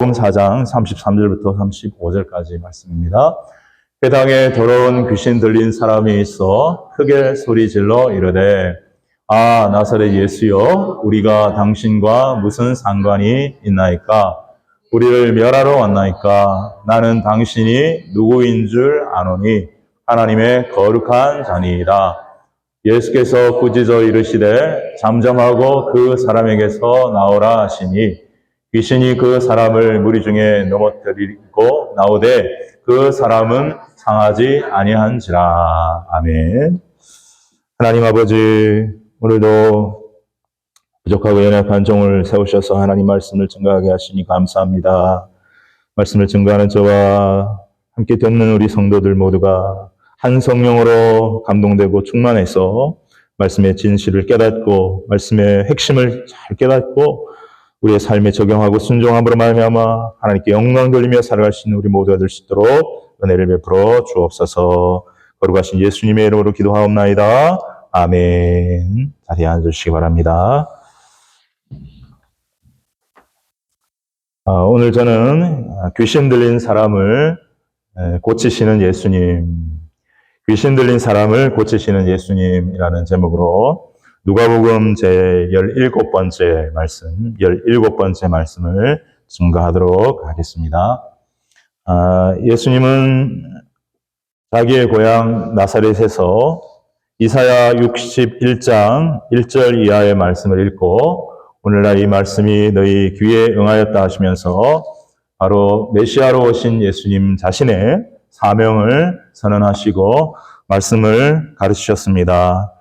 누가복음 4장 33절부터 35절까지 말씀입니다. 회당에 더러운 귀신 들린 사람이 있어 크게 소리질러 이르되 아 나사렛 예수여 우리가 당신과 무슨 상관이 있나이까? 우리를 멸하러 왔나이까? 나는 당신이 누구인 줄 아노니 하나님의 거룩한 자니이다. 예수께서 꾸짖어 이르시되 잠잠하고 그 사람에게서 나오라 하시니 귀신이 그 사람을 무리 중에 넘어뜨리고 나오되 그 사람은 상하지 아니한지라. 아멘. 하나님 아버지, 오늘도 부족하고 연약한 종을 세우셔서 하나님 말씀을 증거하게 하시니 감사합니다. 말씀을 증거하는 저와 함께 듣는 우리 성도들 모두가 한 성령으로 감동되고 충만해서 말씀의 진실을 깨닫고 말씀의 핵심을 잘 깨닫고 우리의 삶에 적용하고 순종함으로 말미암아 하나님께 영광 돌리며 살아갈 수 있는 우리 모두가 될 수 있도록 은혜를 베풀어 주옵소서. 거룩하신 예수님의 이름으로 기도하옵나이다. 아멘. 자리에 앉으시기 바랍니다. 오늘 저는 귀신 들린 사람을 고치시는 예수님, 귀신 들린 사람을 고치시는 예수님이라는 제목으로 누가복음 제17번째 말씀, 17번째 말씀을 증거하도록 하겠습니다. 예수님은 자기의 고향 나사렛에서 이사야 61장 1절 이하의 말씀을 읽고 오늘날 이 말씀이 너희 귀에 응하였다 하시면서 바로 메시아로 오신 예수님 자신의 사명을 선언하시고 말씀을 가르치셨습니다.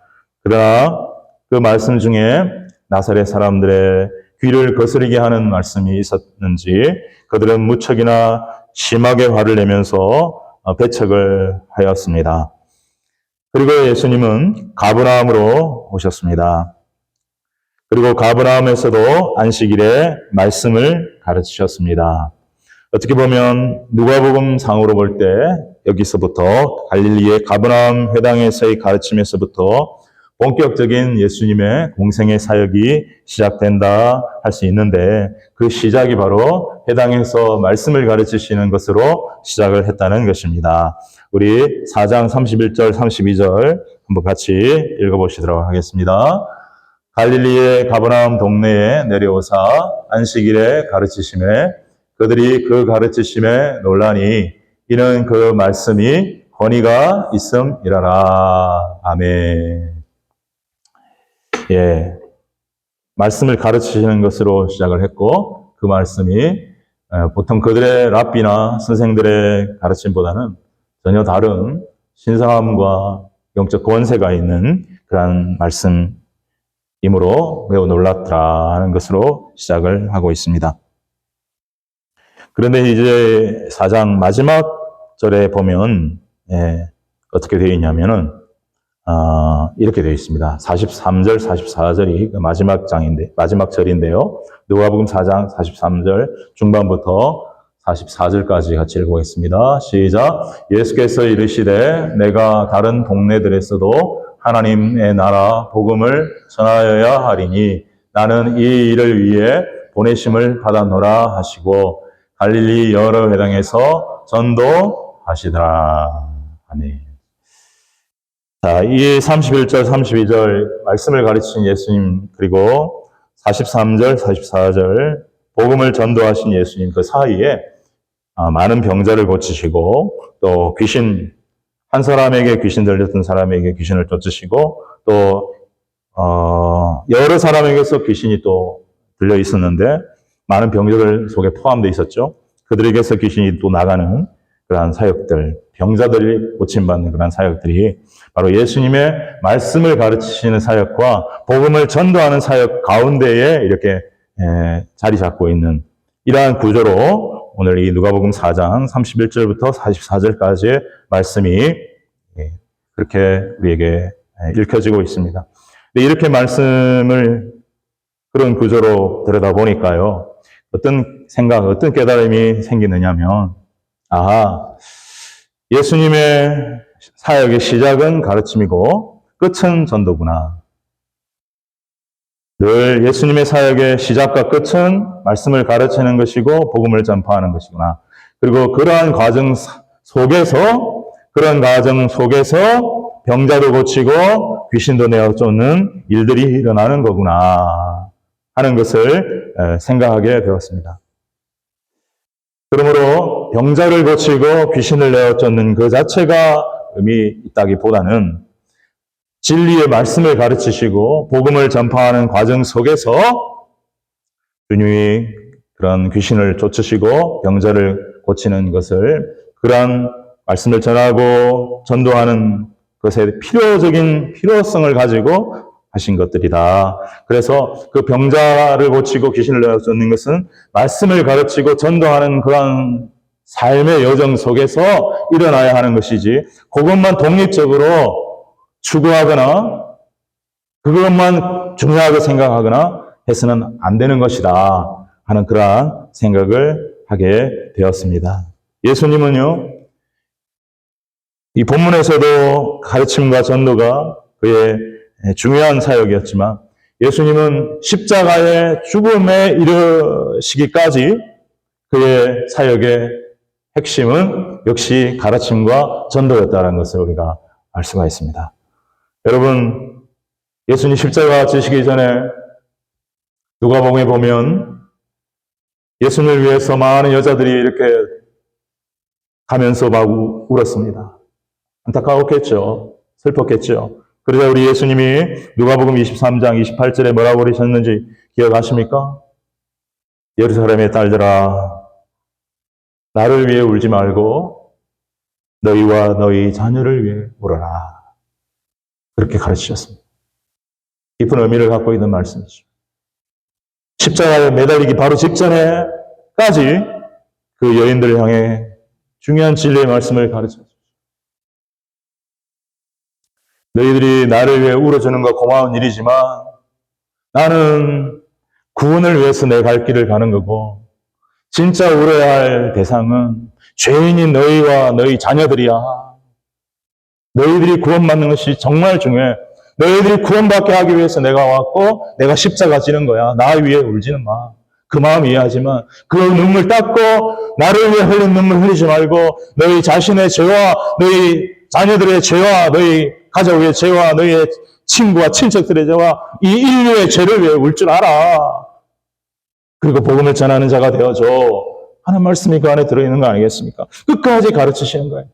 그러나 그 말씀 중에 나사렛 사람들의 귀를 거스르게 하는 말씀이 있었는지 그들은 무척이나 심하게 화를 내면서 배척을 하였습니다. 그리고 예수님은 가버나움으로 오셨습니다. 그리고 가버나움에서도 안식일에 말씀을 가르치셨습니다. 어떻게 보면 누가복음 상으로 볼 때 여기서부터 갈릴리의 가버나움 회당에서의 가르침에서부터 본격적인 예수님의 공생의 사역이 시작된다 할 수 있는데 그 시작이 바로 회당에서 말씀을 가르치시는 것으로 시작을 했다는 것입니다. 우리 4장 31절 32절 한번 같이 읽어보시도록 하겠습니다. 갈릴리의 가버나움 동네에 내려오사 안식일에 가르치심에 그들이 그 가르치심에 놀라니 이는 그 말씀이 권위가 있음이라라. 아멘. 예, 말씀을 가르치시는 것으로 시작을 했고 그 말씀이 보통 그들의 랍비나 선생들의 가르침보다는 전혀 다른 신성함과 영적 권세가 있는 그러한 말씀이므로 매우 놀랐더라 하는 것으로 시작을 하고 있습니다. 그런데 이제 4장 마지막 절에 보면 어떻게 되어 있냐면은 이렇게 되어 있습니다. 43절, 44절이 마지막 절인데요. 누가복음 4장 43절 중반부터 44절까지 같이 읽어보겠습니다. 시작. 예수께서 이르시되 내가 다른 동네들에서도 하나님의 나라 복음을 전하여야 하리니 나는 이 일을 위해 보내심을 받았노라 하시고 갈릴리 여러 회당에서 전도하시더라. 아멘. 자, 이 31절, 32절 말씀을 가르치신 예수님 그리고 43절, 44절 복음을 전도하신 예수님 그 사이에 많은 병자를 고치시고 또 한 사람에게 귀신 들렸던 사람에게 귀신을 쫓으시고 또 여러 사람에게서 귀신이 또 들려 있었는데 많은 병자들 속에 포함되어 있었죠. 그들에게서 귀신이 또 나가는 그러한 사역들, 병자들이 고침받는 그러한 사역들이 바로 예수님의 말씀을 가르치시는 사역과 복음을 전도하는 사역 가운데에 이렇게 자리 잡고 있는 이러한 구조로 오늘 이 누가복음 4장 31절부터 44절까지의 말씀이 그렇게 우리에게 읽혀지고 있습니다. 이렇게 말씀을 그런 구조로 들여다보니까요. 어떤 생각, 어떤 깨달음이 생기느냐면 예수님의 사역의 시작은 가르침이고 끝은 전도구나. 늘 예수님의 사역의 시작과 끝은 말씀을 가르치는 것이고 복음을 전파하는 것이구나. 그리고 그러한 과정 속에서 병자도 고치고 귀신도 내어 쫓는 일들이 일어나는 거구나 하는 것을 생각하게 되었습니다. 그러므로 병자를 고치고 귀신을 내어 쫓는 그 자체가 의미 있다기보다는 진리의 말씀을 가르치시고 복음을 전파하는 과정 속에서 주님이 그런 귀신을 쫓으시고 병자를 고치는 것을 그러한 말씀을 전하고 전도하는 것에 필요적인 필요성을 가지고 하신 것들이다. 그래서 그 병자를 고치고 귀신을 내어 쫓는 것은 말씀을 가르치고 전도하는 그런 삶의 여정 속에서 일어나야 하는 것이지 그것만 독립적으로 추구하거나 그것만 중요하게 생각하거나 해서는 안 되는 것이다 하는 그러한 생각을 하게 되었습니다. 예수님은요, 이 본문에서도 가르침과 전도가 그의 중요한 사역이었지만 예수님은 십자가의 죽음에 이르시기까지 그의 사역의 핵심은 역시 가르침과 전도였다는 것을 우리가 알 수가 있습니다. 여러분, 예수님 십자가 지시기 전에 누가복음에 보면 예수님을 위해서 많은 여자들이 이렇게 가면서 막 울었습니다. 안타까웠겠죠. 슬펐겠죠. 그러자 우리 예수님이 누가복음 23장 28절에 뭐라고 그러셨는지 기억하십니까? 예루살렘의 딸들아, 나를 위해 울지 말고 너희와 너희 자녀를 위해 울어라. 그렇게 가르치셨습니다. 깊은 의미를 갖고 있는 말씀이죠. 십자가에 매달리기 바로 직전에까지 그 여인들을 향해 중요한 진리의 말씀을 가르쳤습니다. 너희들이 나를 위해 울어주는 거 고마운 일이지만 나는 구원을 위해서 내 갈 길을 가는 거고 진짜 울어야 할 대상은 죄인인 너희와 너희 자녀들이야. 너희들이 구원받는 것이 정말 중요해. 너희들이 구원받게 하기 위해서 내가 왔고 내가 십자가 지는 거야. 나 위해 울지는 마. 그 마음 이해하지만 그 눈물 닦고 나를 위해 흘린 눈물 흘리지 말고 너희 자신의 죄와 너희 자녀들의 죄와 너희 가족의 죄와 너희의 친구와 친척들의 죄와 이 인류의 죄를 위해 울 줄 알아. 그리고 복음을 전하는 자가 되어줘 하는 말씀이 그 안에 들어있는 거 아니겠습니까? 끝까지 가르치시는 거예요.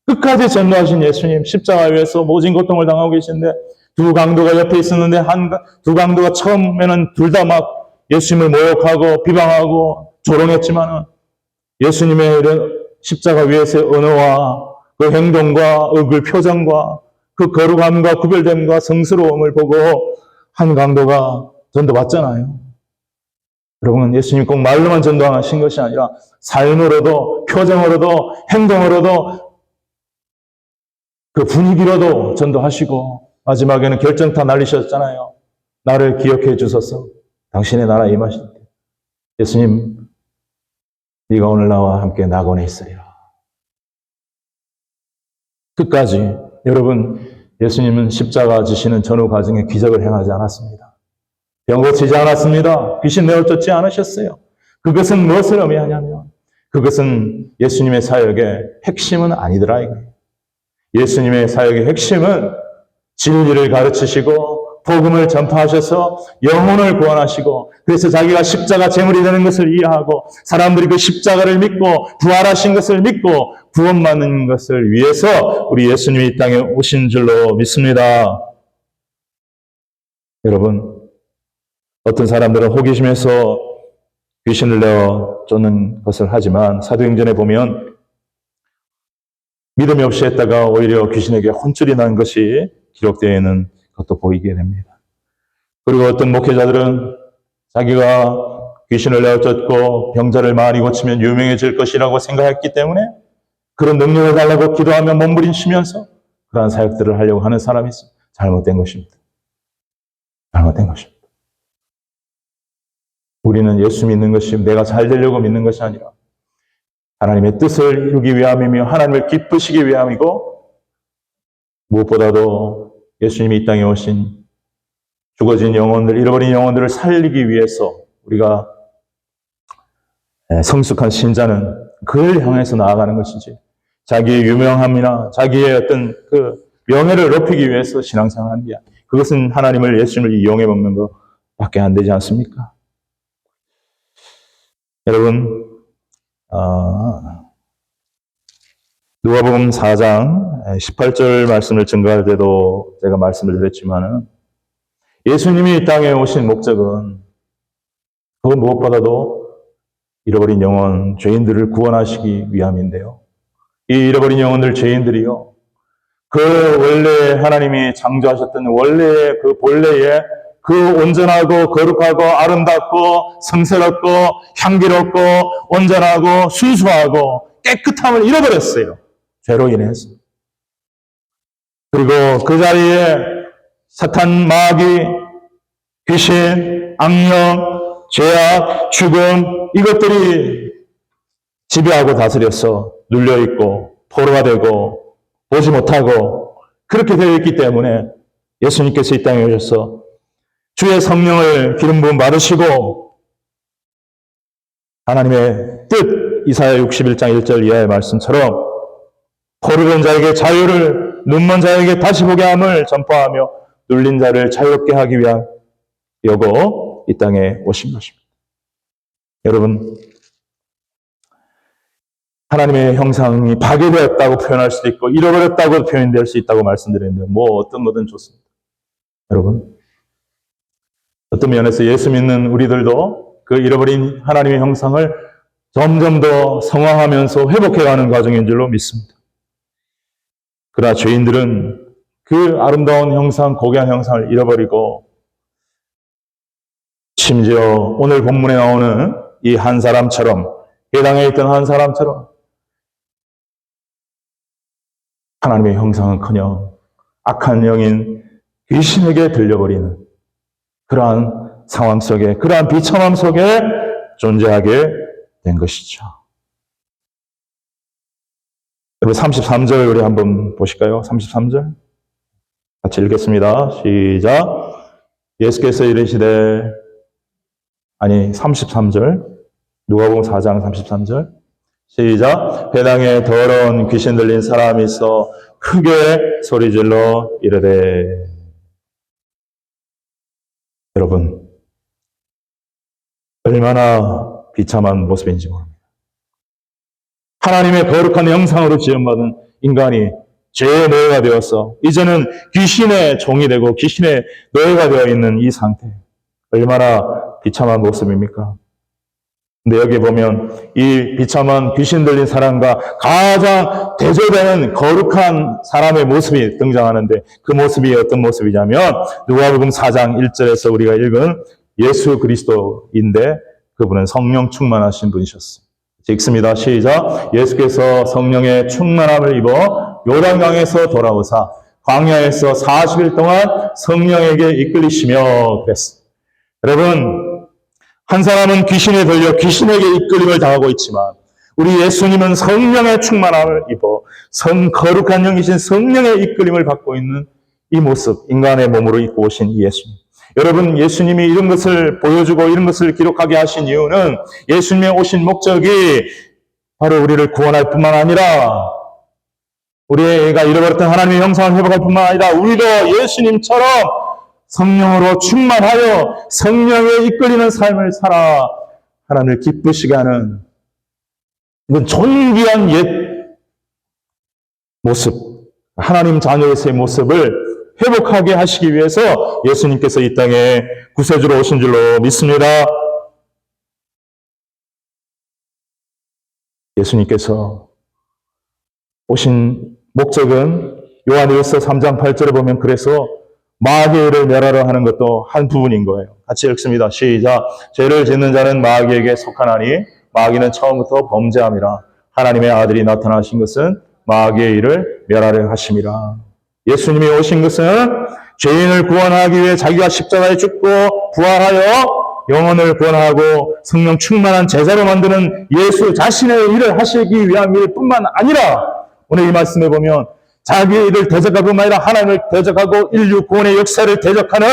끝까지 전도하신 예수님 십자가 위에서 모진 고통을 당하고 계신데 두 강도가 옆에 있었는데 두 강도가 처음에는 둘 다 막 예수님을 모욕하고 비방하고 조롱했지만은 예수님의 십자가 위에서의 언어와 그 행동과 얼굴 표정과 그 거룩함과 구별됨과 성스러움을 보고 한 강도가 전도받잖아요. 여러분, 예수님 꼭 말로만 전도하신 것이 아니라 삶으로도 표정으로도 행동으로도 그 분위기로도 전도하시고 마지막에는 결정타 날리셨잖아요. 나를 기억해 주소서. 당신의 나라 임하실 때. 예수님, 네가 오늘 나와 함께 낙원에 있으리라. 끝까지 여러분, 예수님은 십자가 지시는 전후 과정에 기적을 행하지 않았습니다. 병 고치지 않았습니다. 귀신 내어 쫓지 않으셨어요. 그것은 무엇을 의미하냐면 그것은 예수님의 사역의 핵심은 아니더라 이거예요. 예수님의 사역의 핵심은 진리를 가르치시고 복음을 전파하셔서 영혼을 구원하시고 그래서 자기가 십자가 제물이 되는 것을 이해하고 사람들이 그 십자가를 믿고 부활하신 것을 믿고 구원받는 것을 위해서 우리 예수님이 이 땅에 오신 줄로 믿습니다. 여러분, 어떤 사람들은 호기심에서 귀신을 내어 쫓는 것을 하지만 사도행전에 보면 믿음이 없이 했다가 오히려 귀신에게 혼쭐이 난 것이 기록되어 있는 것도 보이게 됩니다. 그리고 어떤 목회자들은 자기가 귀신을 내어 쫓고 병자를 많이 고치면 유명해질 것이라고 생각했기 때문에 그런 능력을 달라고 기도하며 몸부림치면서 그러한 사역들을 하려고 하는 사람이 있습니다. 잘못된 것입니다. 잘못된 것입니다. 우리는 예수 믿는 것이 내가 잘 되려고 믿는 것이 아니라 하나님의 뜻을 이루기 위함이며 하나님을 기쁘시기 위함이고 무엇보다도 예수님이 이 땅에 오신 죽어진 영혼들, 잃어버린 영혼들을 살리기 위해서 우리가 성숙한 신자는 그를 향해서 나아가는 것이지, 자기의 유명함이나 자기의 어떤 그 명예를 높이기 위해서 신앙생활하는 게 아니에요. 그것은 하나님을, 예수님을 이용해 먹는 것밖에 안 되지 않습니까? 여러분, 누가복음 4장 18절 말씀을 증거할 때도 제가 말씀을 드렸지만은, 예수님이 이 땅에 오신 목적은 그 무엇보다도 잃어버린 영혼, 죄인들을 구원하시기 위함인데요. 이 잃어버린 영혼들, 죄인들이요, 그 원래 하나님이 창조하셨던 원래의 그 본래의 그 온전하고 거룩하고 아름답고 성스럽고 향기롭고 온전하고 순수하고 깨끗함을 잃어버렸어요. 죄로 인해서. 그리고 그 자리에 사탄, 마귀, 귀신, 악령, 죄악, 죽음, 이것들이 지배하고 다스려서 눌려있고 포로가 되고 보지 못하고 그렇게 되어 있기 때문에 예수님께서 이 땅에 오셔서 주의 성령을 기름 부음 받으시고 하나님의 뜻, 이사야 61장 1절 이하의 말씀처럼 포로된 자에게 자유를, 눈먼 자에게 다시 보게 함을 전파하며 눌린 자를 자유롭게 하기 위한 여고 이 땅에 오신 것입니다. 여러분, 하나님의 형상이 파괴되었다고 표현할 수도 있고 잃어버렸다고 표현될 수 있다고 말씀드렸는데 뭐 어떤 거든 좋습니다. 여러분, 어떤 면에서 예수 믿는 우리들도 그 잃어버린 하나님의 형상을 점점 더 성화하면서 회복해가는 과정인 줄로 믿습니다. 그러나 죄인들은 그 아름다운 형상, 고귀한 형상을 잃어버리고 심지어 오늘 본문에 나오는 이 한 사람처럼, 회당에 있던 한 사람처럼 하나님의 형상은커녕 악한 영인 귀신에게 들려버리는 그러한 상황 속에, 그러한 비참함 속에 존재하게 된 것이죠. 여러분, 33절 우리 한번 보실까요? 33절 같이 읽겠습니다. 시작. 예수께서 이르시되, 33절, 누가복음 4장 33절 시작. 회당에 더러운 귀신 들린 사람이 있어 크게 소리질러 이르되. 여러분, 얼마나 비참한 모습인지 모릅니다. 하나님의 거룩한 형상으로 지음받은 인간이 죄의 노예가 되어서 이제는 귀신의 종이 되고 귀신의 노예가 되어 있는 이 상태, 얼마나 비참한 모습입니까? 근데 여기 보면 이 비참한 귀신 들린 사람과 가장 대조되는 거룩한 사람의 모습이 등장하는데, 그 모습이 어떤 모습이냐면 누가복음 4장 1절에서 우리가 읽은 예수 그리스도인데, 그분은 성령 충만하신 분이셨어요. 읽습니다. 시작. 예수께서 성령의 충만함을 입어 요단강에서 돌아오사 광야에서 40일 동안 성령에게 이끌리시며 그랬습니다. 여러분, 한 사람은 귀신에 들려 귀신에게 이끌림을 당하고 있지만 우리 예수님은 성령의 충만함을 입어 거룩한 영이신 성령의 이끌림을 받고 있는 이 모습, 인간의 몸으로 입고 오신 이 예수님. 여러분, 예수님이 이런 것을 보여주고 이런 것을 기록하게 하신 이유는 예수님의 오신 목적이 바로 우리를 구원할 뿐만 아니라 우리가 잃어버렸던 하나님의 형상을 회복할 뿐만 아니라 우리도 예수님처럼 성령으로 충만하여 성령에 이끌리는 삶을 살아 하나님을 기쁘시게 하는 이건 존귀한 옛 모습, 하나님 자녀에서의 모습을 회복하게 하시기 위해서 예수님께서 이 땅에 구세주로 오신 줄로 믿습니다. 예수님께서 오신 목적은 요한일서 3장 8절에 보면 그래서 마귀를 멸하려 하는 것도 한 부분인 거예요. 같이 읽습니다. 시작. 죄를 짓는 자는 마귀에게 속하나니 마귀는 처음부터 범죄함이라. 하나님의 아들이 나타나신 것은 마귀의 일을 멸하려 하심이라. 예수님이 오신 것은 죄인을 구원하기 위해 자기가 십자가에 죽고 부활하여 영혼을 구원하고 성령 충만한 제자로 만드는 예수 자신의 일을 하시기 위함일 뿐만 아니라 오늘 이 말씀에 보면 자기의 일을 대적할 뿐만 아니라 하나님을 대적하고 인류 구원의 역사를 대적하는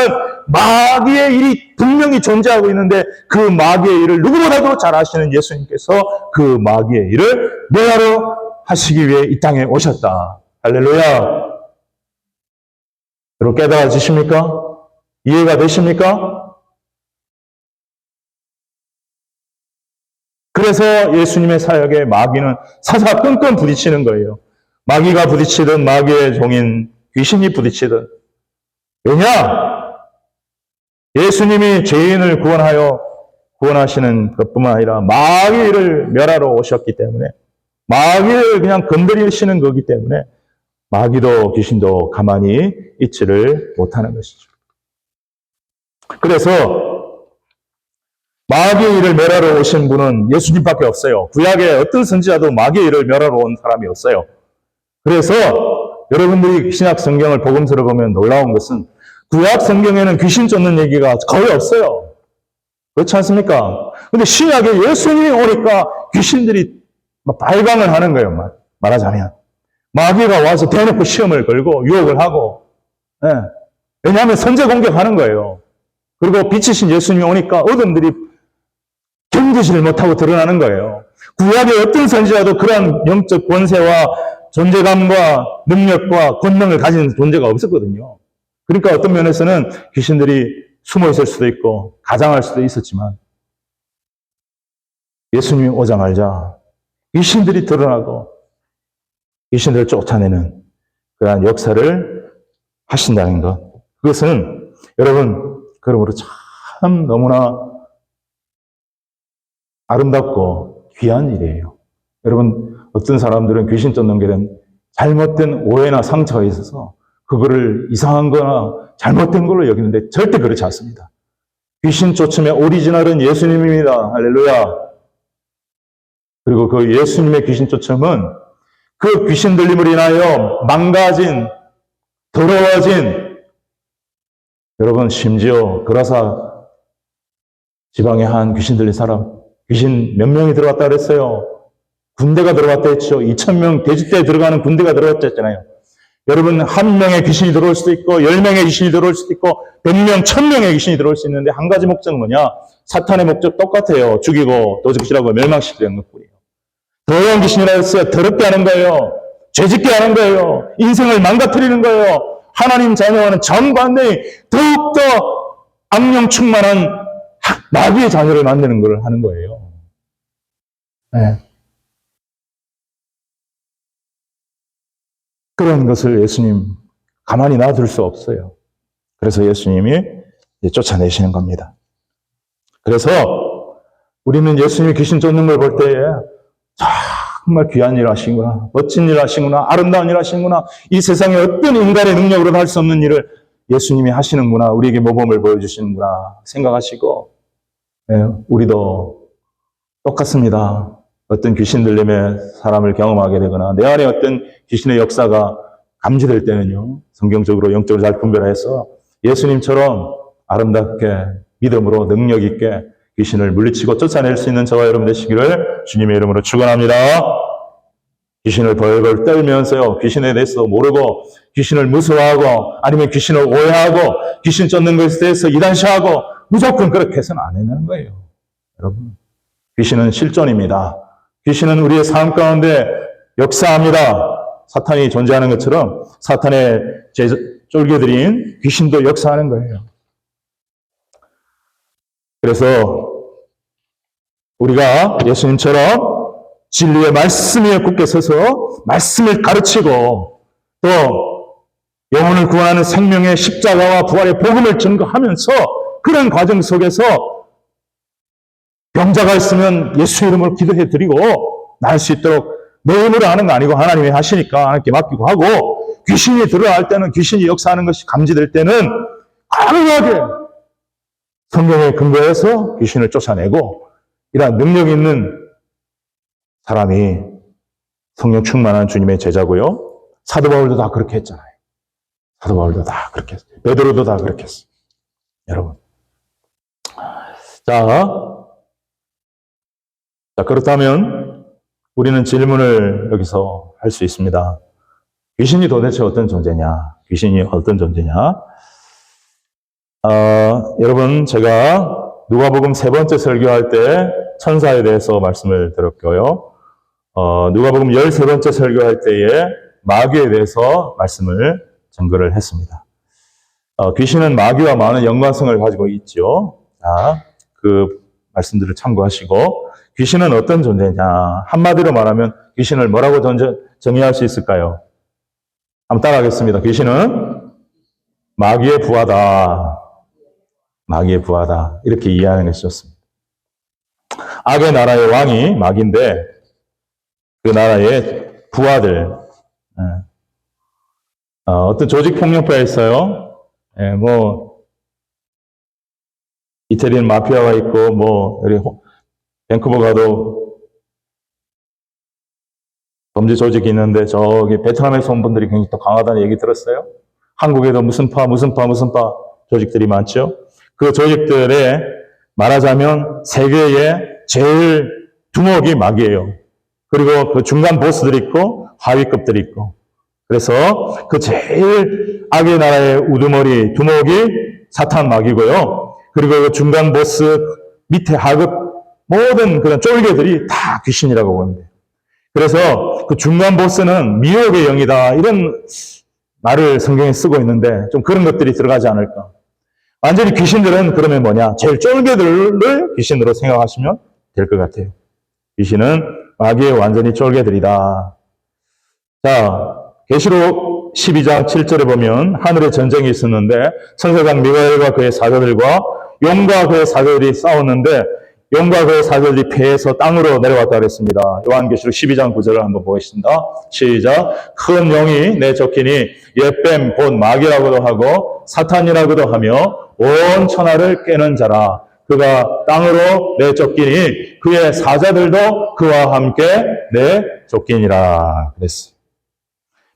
마귀의 일이 분명히 존재하고 있는데 그 마귀의 일을 누구보다도 잘 아시는 예수님께서 그 마귀의 일을 멸하러 하시기 위해 이 땅에 오셨다. 할렐루야. 여러분 깨달아지십니까? 이해가 되십니까? 그래서 예수님의 사역에 마귀는 사사건건 부딪히는 거예요. 마귀가 부딪히든 마귀의 종인 귀신이 부딪히든. 왜냐? 예수님이 죄인을 구원하시는 것뿐만 아니라 마귀를 멸하러 오셨기 때문에 마귀를 그냥 건드리시는 거기 때문에 마귀도 귀신도 가만히 있지를 못하는 것이죠. 그래서 마귀의 일을 멸하러 오신 분은 예수님밖에 없어요. 구약에 어떤 선지자도 마귀의 일을 멸하러 온 사람이 없어요. 그래서 여러분들이 신약 성경을 복음서를 보면 놀라운 것은 구약 성경에는 귀신 쫓는 얘기가 거의 없어요. 그렇지 않습니까? 근데 신약에 예수님이 오니까 귀신들이 발광을 하는 거예요. 말하자면. 마귀가 와서 대놓고 시험을 걸고 유혹을 하고. 네. 왜냐하면 선제 공격하는 거예요. 그리고 빛이신 예수님이 오니까 어둠들이 견디지를 못하고 드러나는 거예요. 구약의 어떤 선지자도 그런 영적 권세와 존재감과 능력과 권능을 가진 존재가 없었거든요. 그러니까 어떤 면에서는 귀신들이 숨어 있을 수도 있고 가장할 수도 있었지만 예수님이 오자마자 귀신들이 드러나고 귀신들을 쫓아내는 그러한 역사를 하신다는 것. 그것은 여러분 그러므로 참 너무나 아름답고 귀한 일이에요. 여러분 어떤 사람들은 귀신 쫓는 길은 잘못된 오해나 상처가 있어서 그거를 이상한 거나 잘못된 걸로 여기는데 절대 그렇지 않습니다. 귀신 쫓음의 오리지널은 예수님입니다. 할렐루야. 그리고 그 예수님의 귀신 쫓음은 그 귀신 들림을 인하여 망가진, 더러워진, 여러분 심지어 그라사 지방에 한 귀신 들린 사람, 귀신 몇 명이 들어왔다 그랬어요. 군대가 들어왔다 했죠. 2,000명 돼지떼에 들어가는 군대가 들어왔다 했잖아요. 여러분 한 명의 귀신이 들어올 수도 있고 10명의 귀신이 들어올 수도 있고 100명, 1000명의 귀신이 들어올 수 있는데 한 가지 목적은 뭐냐? 사탄의 목적 똑같아요. 죽이고 도적질하고 멸망시키는 것뿐이에요. 더러운 귀신이라고 했어요. 더럽게 하는 거예요. 죄짓게 하는 거예요. 인생을 망가뜨리는 거예요. 하나님 자녀와는 정반대의 더욱더 악령 충만한 마귀의 자녀를 만드는 걸 하는 거예요. 네. 그런 것을 예수님 가만히 놔둘 수 없어요. 그래서 예수님이 쫓아내시는 겁니다. 그래서 우리는 예수님이 귀신 쫓는 걸 볼 때에 정말 귀한 일 하시구나, 멋진 일 하시구나, 아름다운 일 하시구나, 이 세상에 어떤 인간의 능력으로도 할 수 없는 일을 예수님이 하시는구나, 우리에게 모범을 보여주시는구나 생각하시고, 네, 우리도 똑같습니다. 어떤 귀신 들림에 사람을 경험하게 되거나 내 안에 어떤 귀신의 역사가 감지될 때는요, 성경적으로 영적으로 잘 분별해서 예수님처럼 아름답게 믿음으로 능력 있게 귀신을 물리치고 쫓아낼 수 있는 저와 여러분 되시기를 주님의 이름으로 축원합니다. 귀신을 벌벌 떨면서요, 귀신에 대해서 모르고 귀신을 무서워하고 아니면 귀신을 오해하고 귀신 쫓는 것에 대해서 이단시하고 무조건 그렇게 해서는 안 되는 거예요. 여러분, 귀신은 실존입니다. 귀신은 우리의 삶 가운데 역사합니다. 사탄이 존재하는 것처럼 사탄의 쫄개들인 귀신도 역사하는 거예요. 그래서 우리가 예수님처럼 진리의 말씀 위에 굳게 서서 말씀을 가르치고 또 영혼을 구원하는 생명의 십자가와 부활의 복음을 증거하면서 그런 과정 속에서 병자가 있으면 예수 이름으로 기도해 드리고 나을 수 있도록 내 힘으로 하는 거 아니고 하나님이 하시니까 하나님께 맡기고 하고, 귀신이 들어갈 때는 귀신이 역사하는 것이 감지될 때는 강하게 성경에 근거해서 귀신을 쫓아내고, 이러한 능력 있는 사람이 성령 충만한 주님의 제자고요. 사도 바울도 다 그렇게 했잖아요. 사도 바울도 다 그렇게 했어요. 베드로도 다 그렇게 했어요. 여러분. 자, 그렇다면 우리는 질문을 여기서 할 수 있습니다. 귀신이 도대체 어떤 존재냐? 귀신이 어떤 존재냐? 여러분, 제가 누가복음 3번째 설교할 때 천사에 대해서 말씀을 드렸고요. 누가복음 13번째 설교할 때에 마귀에 대해서 말씀을 전거를 했습니다. 귀신은 마귀와 많은 연관성을 가지고 있죠. 자, 그 말씀들을 참고하시고, 귀신은 어떤 존재냐? 한마디로 말하면 귀신을 뭐라고 정의할 수 있을까요? 한번 따라하겠습니다. 귀신은 마귀의 부하다. 마귀의 부하다. 이렇게 이해하는 것이 좋습니다. 악의 나라의 왕이 마귀인데 그 나라의 부하들, 어떤 조직폭력파가 있어요. 이태리는 마피아가 있고, 여기 밴쿠버 가도 범죄 조직이 있는데, 저기 베트남에서 온 분들이 굉장히 또 강하다는 얘기 들었어요? 한국에도 무슨 파 조직들이 많죠? 그 조직들에 말하자면 세계의 제일 두목이 마귀예요. 그리고 그 중간 보스들이 있고, 하위급들이 있고. 그래서 그 제일 악의 나라의 우두머리, 두목이 사탄 마귀고요. 그리고 그 중간 보스 밑에 하급 모든 그런 쫄개들이 다 귀신이라고 보는데. 그래서 그 중간 보스는 미혹의 영이다. 이런 말을 성경에 쓰고 있는데 좀 그런 것들이 들어가지 않을까. 완전히 귀신들은 그러면 뭐냐? 제일 쫄개들을 귀신으로 생각하시면 될 것 같아요. 귀신은 마귀의 완전히 쫄개들이다. 자, 계시록 12장 7절에 보면 하늘에 전쟁이 있었는데 천사장 미가엘과 그의 사자들과 용과 그의 사자들이 싸웠는데 용과 그의 사자들이 패해서 땅으로 내려왔다 그랬습니다. 요한계시록 12장 9절을 한번 보겠습니다. 시작. 큰 용이 내쫓기니 옛뱀 곧 마귀라고도 하고 사탄이라고도 하며 온 천하를 깨는 자라. 그가 땅으로 내쫓기니 그의 사자들도 그와 함께 내쫓기니라 그랬어요.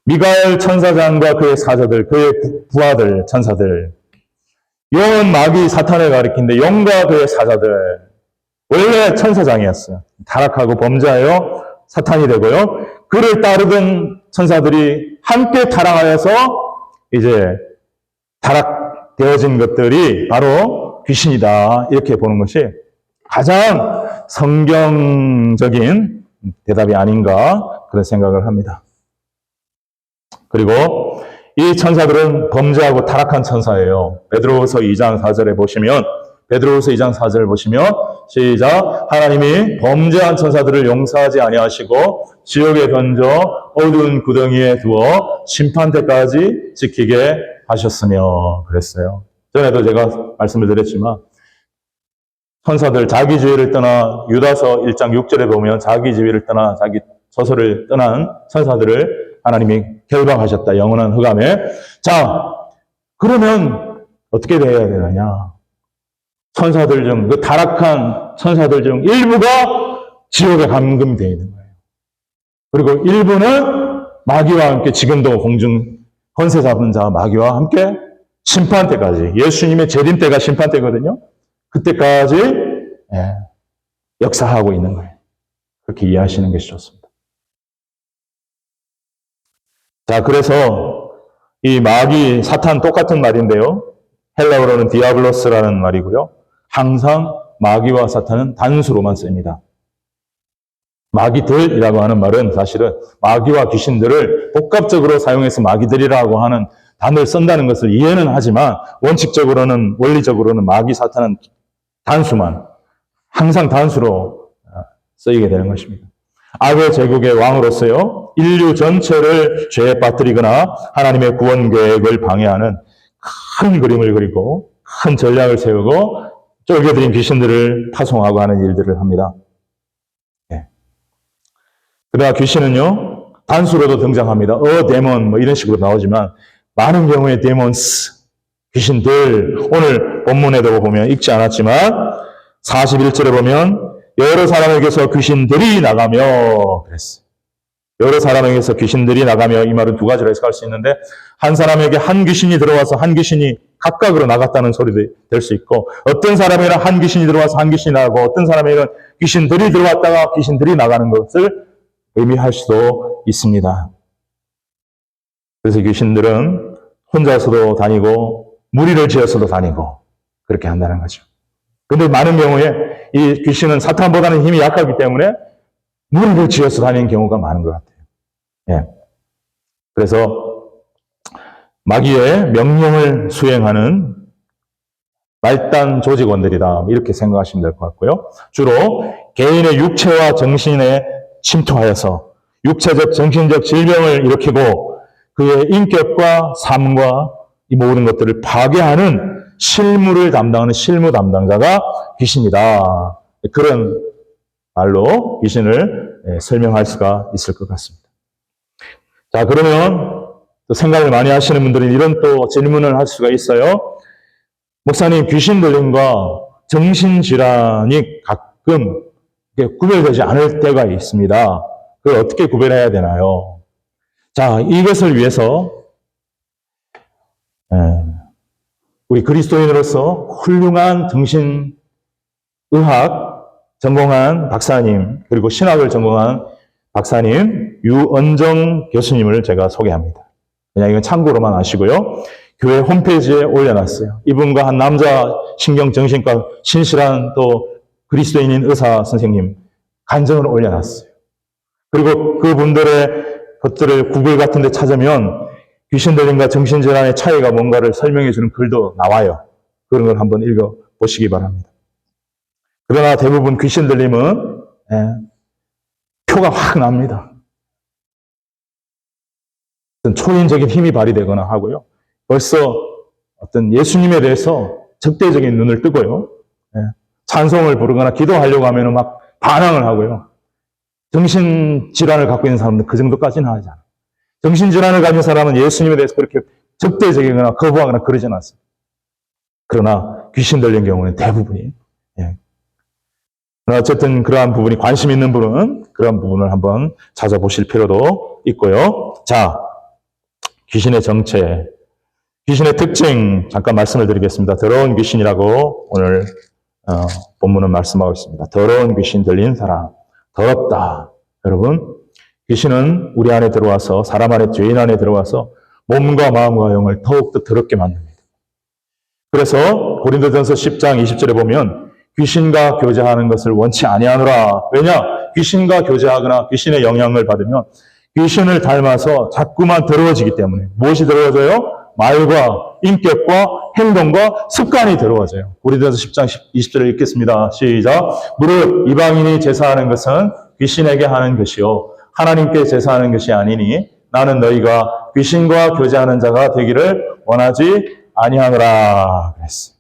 미가엘 천사장과 그의 사자들, 그의 부하들, 천사들. 용은 마귀 사탄을 가리키는데 용과 그의 사자들. 원래 천사장이었어요. 타락하고 범죄하여 사탄이 되고요. 그를 따르던 천사들이 함께 타락하여서 이제 타락되어진 것들이 바로 귀신이다. 이렇게 보는 것이 가장 성경적인 대답이 아닌가 그런 생각을 합니다. 그리고 이 천사들은 범죄하고 타락한 천사예요. 베드로후서 2장 4절에 보시면 베드로후서 2장 4절을 보시면 시작. 하나님이 범죄한 천사들을 용서하지 아니하시고 지옥에 던져 어두운 구덩이에 두어 심판 때까지 지키게 하셨으며 그랬어요. 전에도 제가 말씀을 드렸지만 천사들 자기주의를 떠나 유다서 1장 6절에 보면 자기주의를 떠나 자기 저소를 떠난 천사들을 하나님이 결박하셨다. 영원한 흑암에. 자, 그러면 어떻게 돼야 되느냐? 천사들 중, 그 타락한 천사들 중 일부가 지옥에 감금되어 있는 거예요. 그리고 일부는 마귀와 함께 지금도 공중 권세 잡은 자 마귀와 함께 심판 때까지, 예수님의 재림 때가 심판 때거든요. 그때까지 역사하고 있는 거예요. 그렇게 이해하시는 것이 좋습니다. 자, 그래서 이 마귀, 사탄 똑같은 말인데요. 헬라어로는 디아블로스라는 말이고요. 항상 마귀와 사탄은 단수로만 씁니다. 마귀들이라고 하는 말은 사실은 마귀와 귀신들을 복합적으로 사용해서 마귀들이라고 하는 단어를 쓴다는 것을 이해는 하지만 원칙적으로는, 원리적으로는 마귀, 사탄은 단수만, 항상 단수로 쓰이게 되는 것입니다. 악의 제국의 왕으로서요, 인류 전체를 죄에 빠뜨리거나 하나님의 구원 계획을 방해하는 큰 그림을 그리고 큰 전략을 세우고 쫄겨들인 귀신들을 파송하고 하는 일들을 합니다. 그러나 귀신은요, 단수로도 등장합니다. 데몬, 이런 식으로 나오지만, 많은 경우에 데몬스, 귀신들, 오늘 본문에도 보면 읽지 않았지만, 41절에 보면, 여러 사람에게서 귀신들이 나가며, 그랬어요. 여러 사람에게서 귀신들이 나가며, 이 말은 두 가지로 해석할 수 있는데, 한 사람에게 한 귀신이 들어와서 한 귀신이 각각으로 나갔다는 소리도 될 수 있고, 어떤 사람에게는 한 귀신이 들어와서 한 귀신이 나가고, 어떤 사람에게는 귀신들이 들어왔다가 귀신들이 나가는 것을 의미할 수도 있습니다. 그래서 귀신들은 혼자서도 다니고 무리를 지어서도 다니고 그렇게 한다는 거죠. 근데 많은 경우에 이 귀신은 사탄보다는 힘이 약하기 때문에 무리를 지어서 다니는 경우가 많은 것 같아요. 예. 그래서 마귀의 명령을 수행하는 말단 조직원들이다. 이렇게 생각하시면 될 것 같고요. 주로 개인의 육체와 정신에 침투하여서 육체적, 정신적 질병을 일으키고 그의 인격과 삶과 이 모든 것들을 파괴하는 실무를 담당하는 실무 담당자가 귀신이다. 그런 말로 귀신을 설명할 수가 있을 것 같습니다. 자, 그러면 또 생각을 많이 하시는 분들은 이런 또 질문을 할 수가 있어요. 목사님, 귀신 들림과 정신질환이 가끔 구별되지 않을 때가 있습니다. 그걸 어떻게 구별해야 되나요? 자, 이것을 위해서 우리 그리스도인으로서 훌륭한 정신의학 전공한 박사님, 그리고 신학을 전공한 박사님 유언정 교수님을 제가 소개합니다. 그냥 이건 참고로만 아시고요. 교회 홈페이지에 올려놨어요. 이분과 한 남자 신경정신과 신실한 또 그리스도인인 의사 선생님 간증을 올려놨어요. 그리고 그분들의 것들을 구글 같은 데 찾으면 귀신 들림과 정신질환의 차이가 뭔가를 설명해 주는 글도 나와요. 그런 걸 한번 읽어보시기 바랍니다. 그러나 대부분 귀신 들림은 표가 확 납니다. 어떤 초인적인 힘이 발휘되거나 하고요. 벌써 어떤 예수님에 대해서 적대적인 눈을 뜨고요. 찬송을 부르거나 기도하려고 하면 막 반항을 하고요. 정신질환을 갖고 있는 사람은 그 정도까지는 하지 않아요. 정신질환을 가진 사람은 예수님에 대해서 그렇게 적대적이거나 거부하거나 그러진 않습니다. 그러나 귀신 들린 경우는 대부분이. 어쨌든 그러한 부분이 관심 있는 분은 그런 부분을 한번 찾아보실 필요도 있고요. 자, 귀신의 정체, 귀신의 특징 잠깐 말씀을 드리겠습니다. 더러운 귀신이라고 오늘 본문은 말씀하고 있습니다. 더러운 귀신 들린 사람, 더럽다. 여러분, 귀신은 우리 안에 들어와서 사람 안에 죄인 안에 들어와서 몸과 마음과 영을 더욱더 더럽게 만듭니다. 그래서 고린도전서 10장 20절에 보면 귀신과 교제하는 것을 원치 아니하노라. 왜냐? 귀신과 교제하거나 귀신의 영향을 받으면 귀신을 닮아서 자꾸만 더러워지기 때문에. 무엇이 더러워져요? 말과 인격과 행동과 습관이 더러워져요. 고린도전서 10장 20절을 읽겠습니다. 시작. 무릇 이방인이 제사하는 것은 귀신에게 하는 것이요 하나님께 제사하는 것이 아니니 나는 너희가 귀신과 교제하는 자가 되기를 원하지 아니하노라 그랬어요.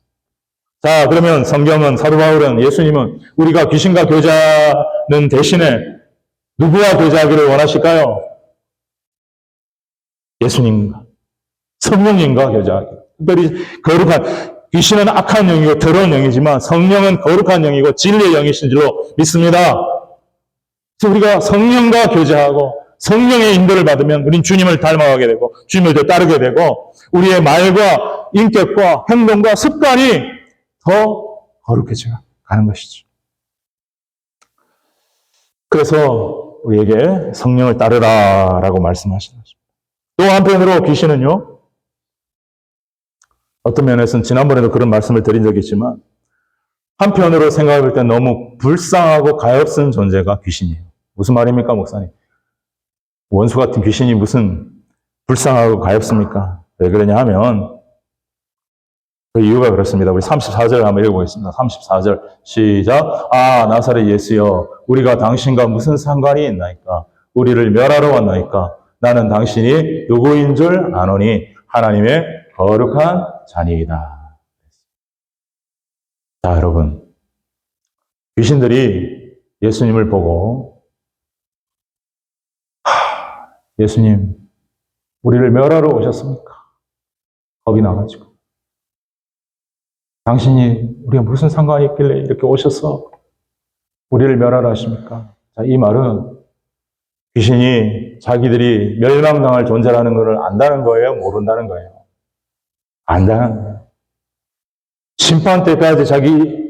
자, 그러면 성경은, 사도 바울은, 예수님은 우리가 귀신과 교제하는 대신에 누구와 교제하기를 원하실까요? 예수님과 성령님과 교제하기를. 특별히 거룩한, 귀신은 악한 영이고 더러운 영이지만 성령은 거룩한 영이고 진리의 영이신 줄로 믿습니다. 그래서 우리가 성령과 교제하고 성령의 인도를 받으면 우린 주님을 닮아가게 되고 주님을 더 따르게 되고 우리의 말과 인격과 행동과 습관이 더 거룩해져 가는 것이죠. 그래서 우리에게 성령을 따르라라고 말씀하시는 것입니다. 또 한편으로 귀신은요, 어떤 면에서는 지난번에도 그런 말씀을 드린 적이 있지만 한편으로 생각해 볼 때 너무 불쌍하고 가엾은 존재가 귀신이에요. 무슨 말입니까, 목사님? 원수 같은 귀신이 무슨 불쌍하고 가엾습니까? 왜 그러냐 하면 그 이유가 그렇습니다. 우리 34절 한번 읽어보겠습니다. 34절 시작. 아, 나사렛 예수여, 우리가 당신과 무슨 상관이 있나이까? 우리를 멸하러 왔나이까? 나는 당신이 누구인 줄 아노니 하나님의 거룩한 자니이다. 자, 여러분, 귀신들이 예수님을 보고 예수님, 우리를 멸하러 오셨습니까? 겁이 나가지고. 당신이 우리가 무슨 상관이 있길래 이렇게 오셔서 우리를 멸하러 하십니까? 자, 이 말은 귀신이 자기들이 멸망당할 존재라는 것을 안다는 거예요? 모른다는 거예요? 안다는 거예요. 심판 때까지 자기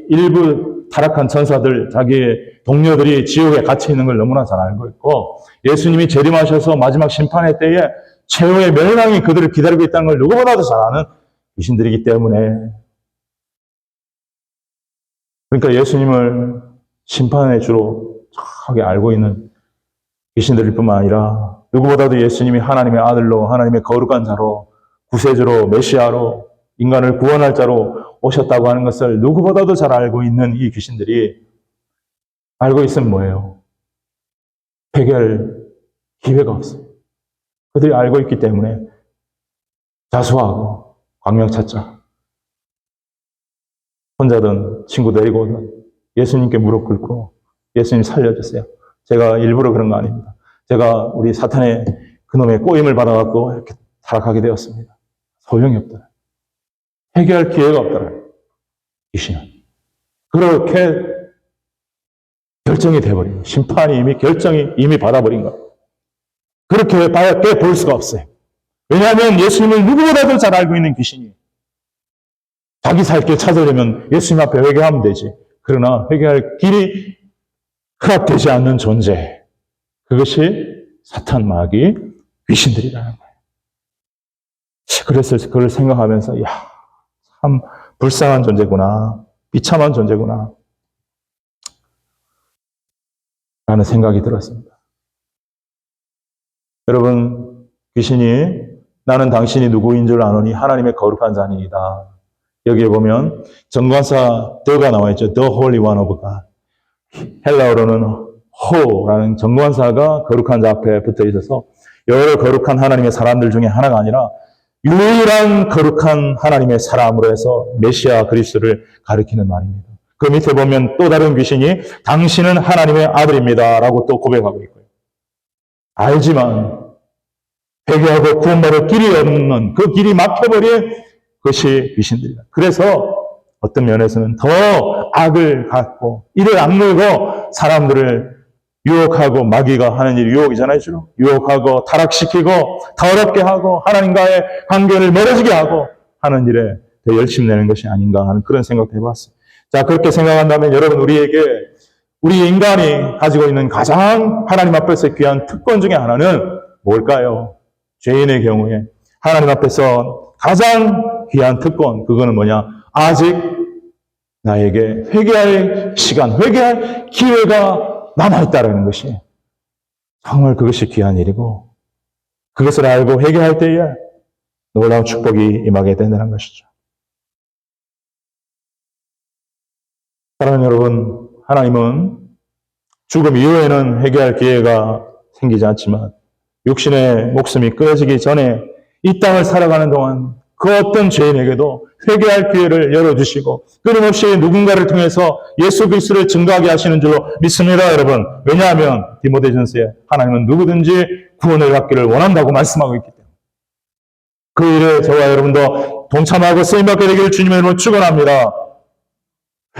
일부 타락한 천사들, 자기의 동료들이 지옥에 갇혀 있는 걸 너무나 잘 알고 있고 예수님이 재림하셔서 마지막 심판의 때에 최후의 멸망이 그들을 기다리고 있다는 걸 누구보다도 잘 아는 귀신들이기 때문에, 그러니까 예수님을 심판의 주로 정확하게 알고 있는 귀신들일 뿐만 아니라 누구보다도 예수님이 하나님의 아들로, 하나님의 거룩한 자로, 구세주로, 메시아로, 인간을 구원할 자로 오셨다고 하는 것을 누구보다도 잘 알고 있는 이 귀신들이 알고 있으면 뭐예요? 해결 기회가 없어요. 그들이 알고 있기 때문에 자수하고 광명 찾자. 혼자든 친구 데리고 오든 예수님께 무릎 꿇고 예수님 살려주세요. 제가 일부러 그런 거 아닙니다. 제가 우리 사탄의 그놈의 꼬임을 받아갖고 이렇게 타락하게 되었습니다. 소용이 없더라. 해결할 기회가 없더라. 귀신은. 그렇게 결정이 돼버린, 심판이 결정이 이미 받아버린 것. 그렇게 밖에 볼 수가 없어요. 왜냐하면 예수님을 누구보다도 잘 알고 있는 귀신이 자기 살 길 찾으려면 예수님 앞에 회개하면 되지. 그러나 회개할 길이 허락되지 않는 존재. 그것이 사탄, 마귀, 귀신들이라는 거예요. 그래서 그걸 생각하면서 참 불쌍한 존재구나. 비참한 존재구나. 라는 생각이 들었습니다. 여러분, 귀신이 나는 당신이 누구인 줄 아노니 하나님의 거룩한 자니이다. 여기에 보면 정관사 더가 나와 있죠. The Holy One of God. 헬라어로는 호라는 정관사가 거룩한 자 앞에 붙어 있어서 여러 거룩한 하나님의 사람들 중에 하나가 아니라 유일한 거룩한 하나님의 사람으로 해서 메시아 그리스도를 가리키는 말입니다. 그 밑에 보면 또 다른 귀신이 당신은 하나님의 아들입니다 라고 또 고백하고 있고요. 알지만 회개하고 구원받을 길이 없는, 그 길이 막혀버린 것이 귀신들이다. 그래서 어떤 면에서는 더 악을 갖고 이를 악물고 사람들을 유혹하고, 마귀가 하는 일이 유혹이잖아요. 주로 유혹하고 타락시키고 더럽게 하고 하나님과의 관계를 멀어지게 하고 하는 일에 더 열심히 내는 것이 아닌가 하는 그런 생각도 해봤어요. 자, 그렇게 생각한다면 여러분, 우리 인간이 가지고 있는 가장 하나님 앞에서 귀한 특권 중에 하나는 뭘까요? 죄인의 경우에 하나님 앞에서 가장 귀한 특권, 그거는 뭐냐? 아직 나에게 회개할 시간, 회개할 기회가 남아있다는 것이 정말 그것이 귀한 일이고, 그것을 알고 회개할 때에 놀라운 축복이 임하게 된다는 것이죠. 사랑하는 여러분, 하나님은 죽음 이후에는 회개할 기회가 생기지 않지만 육신의 목숨이 끊어지기 전에 이 땅을 살아가는 동안 그 어떤 죄인에게도 회개할 기회를 열어주시고 끊임없이 누군가를 통해서 예수 그리스도를 증거하게 하시는 줄로 믿습니다, 여러분. 왜냐하면 디모데전서에 하나님은 누구든지 구원을 받기를 원한다고 말씀하고 있기 때문에 그 일에 저와 여러분도 동참하고 쓰임받게 되기를 주님의 이름으로 축원합니다.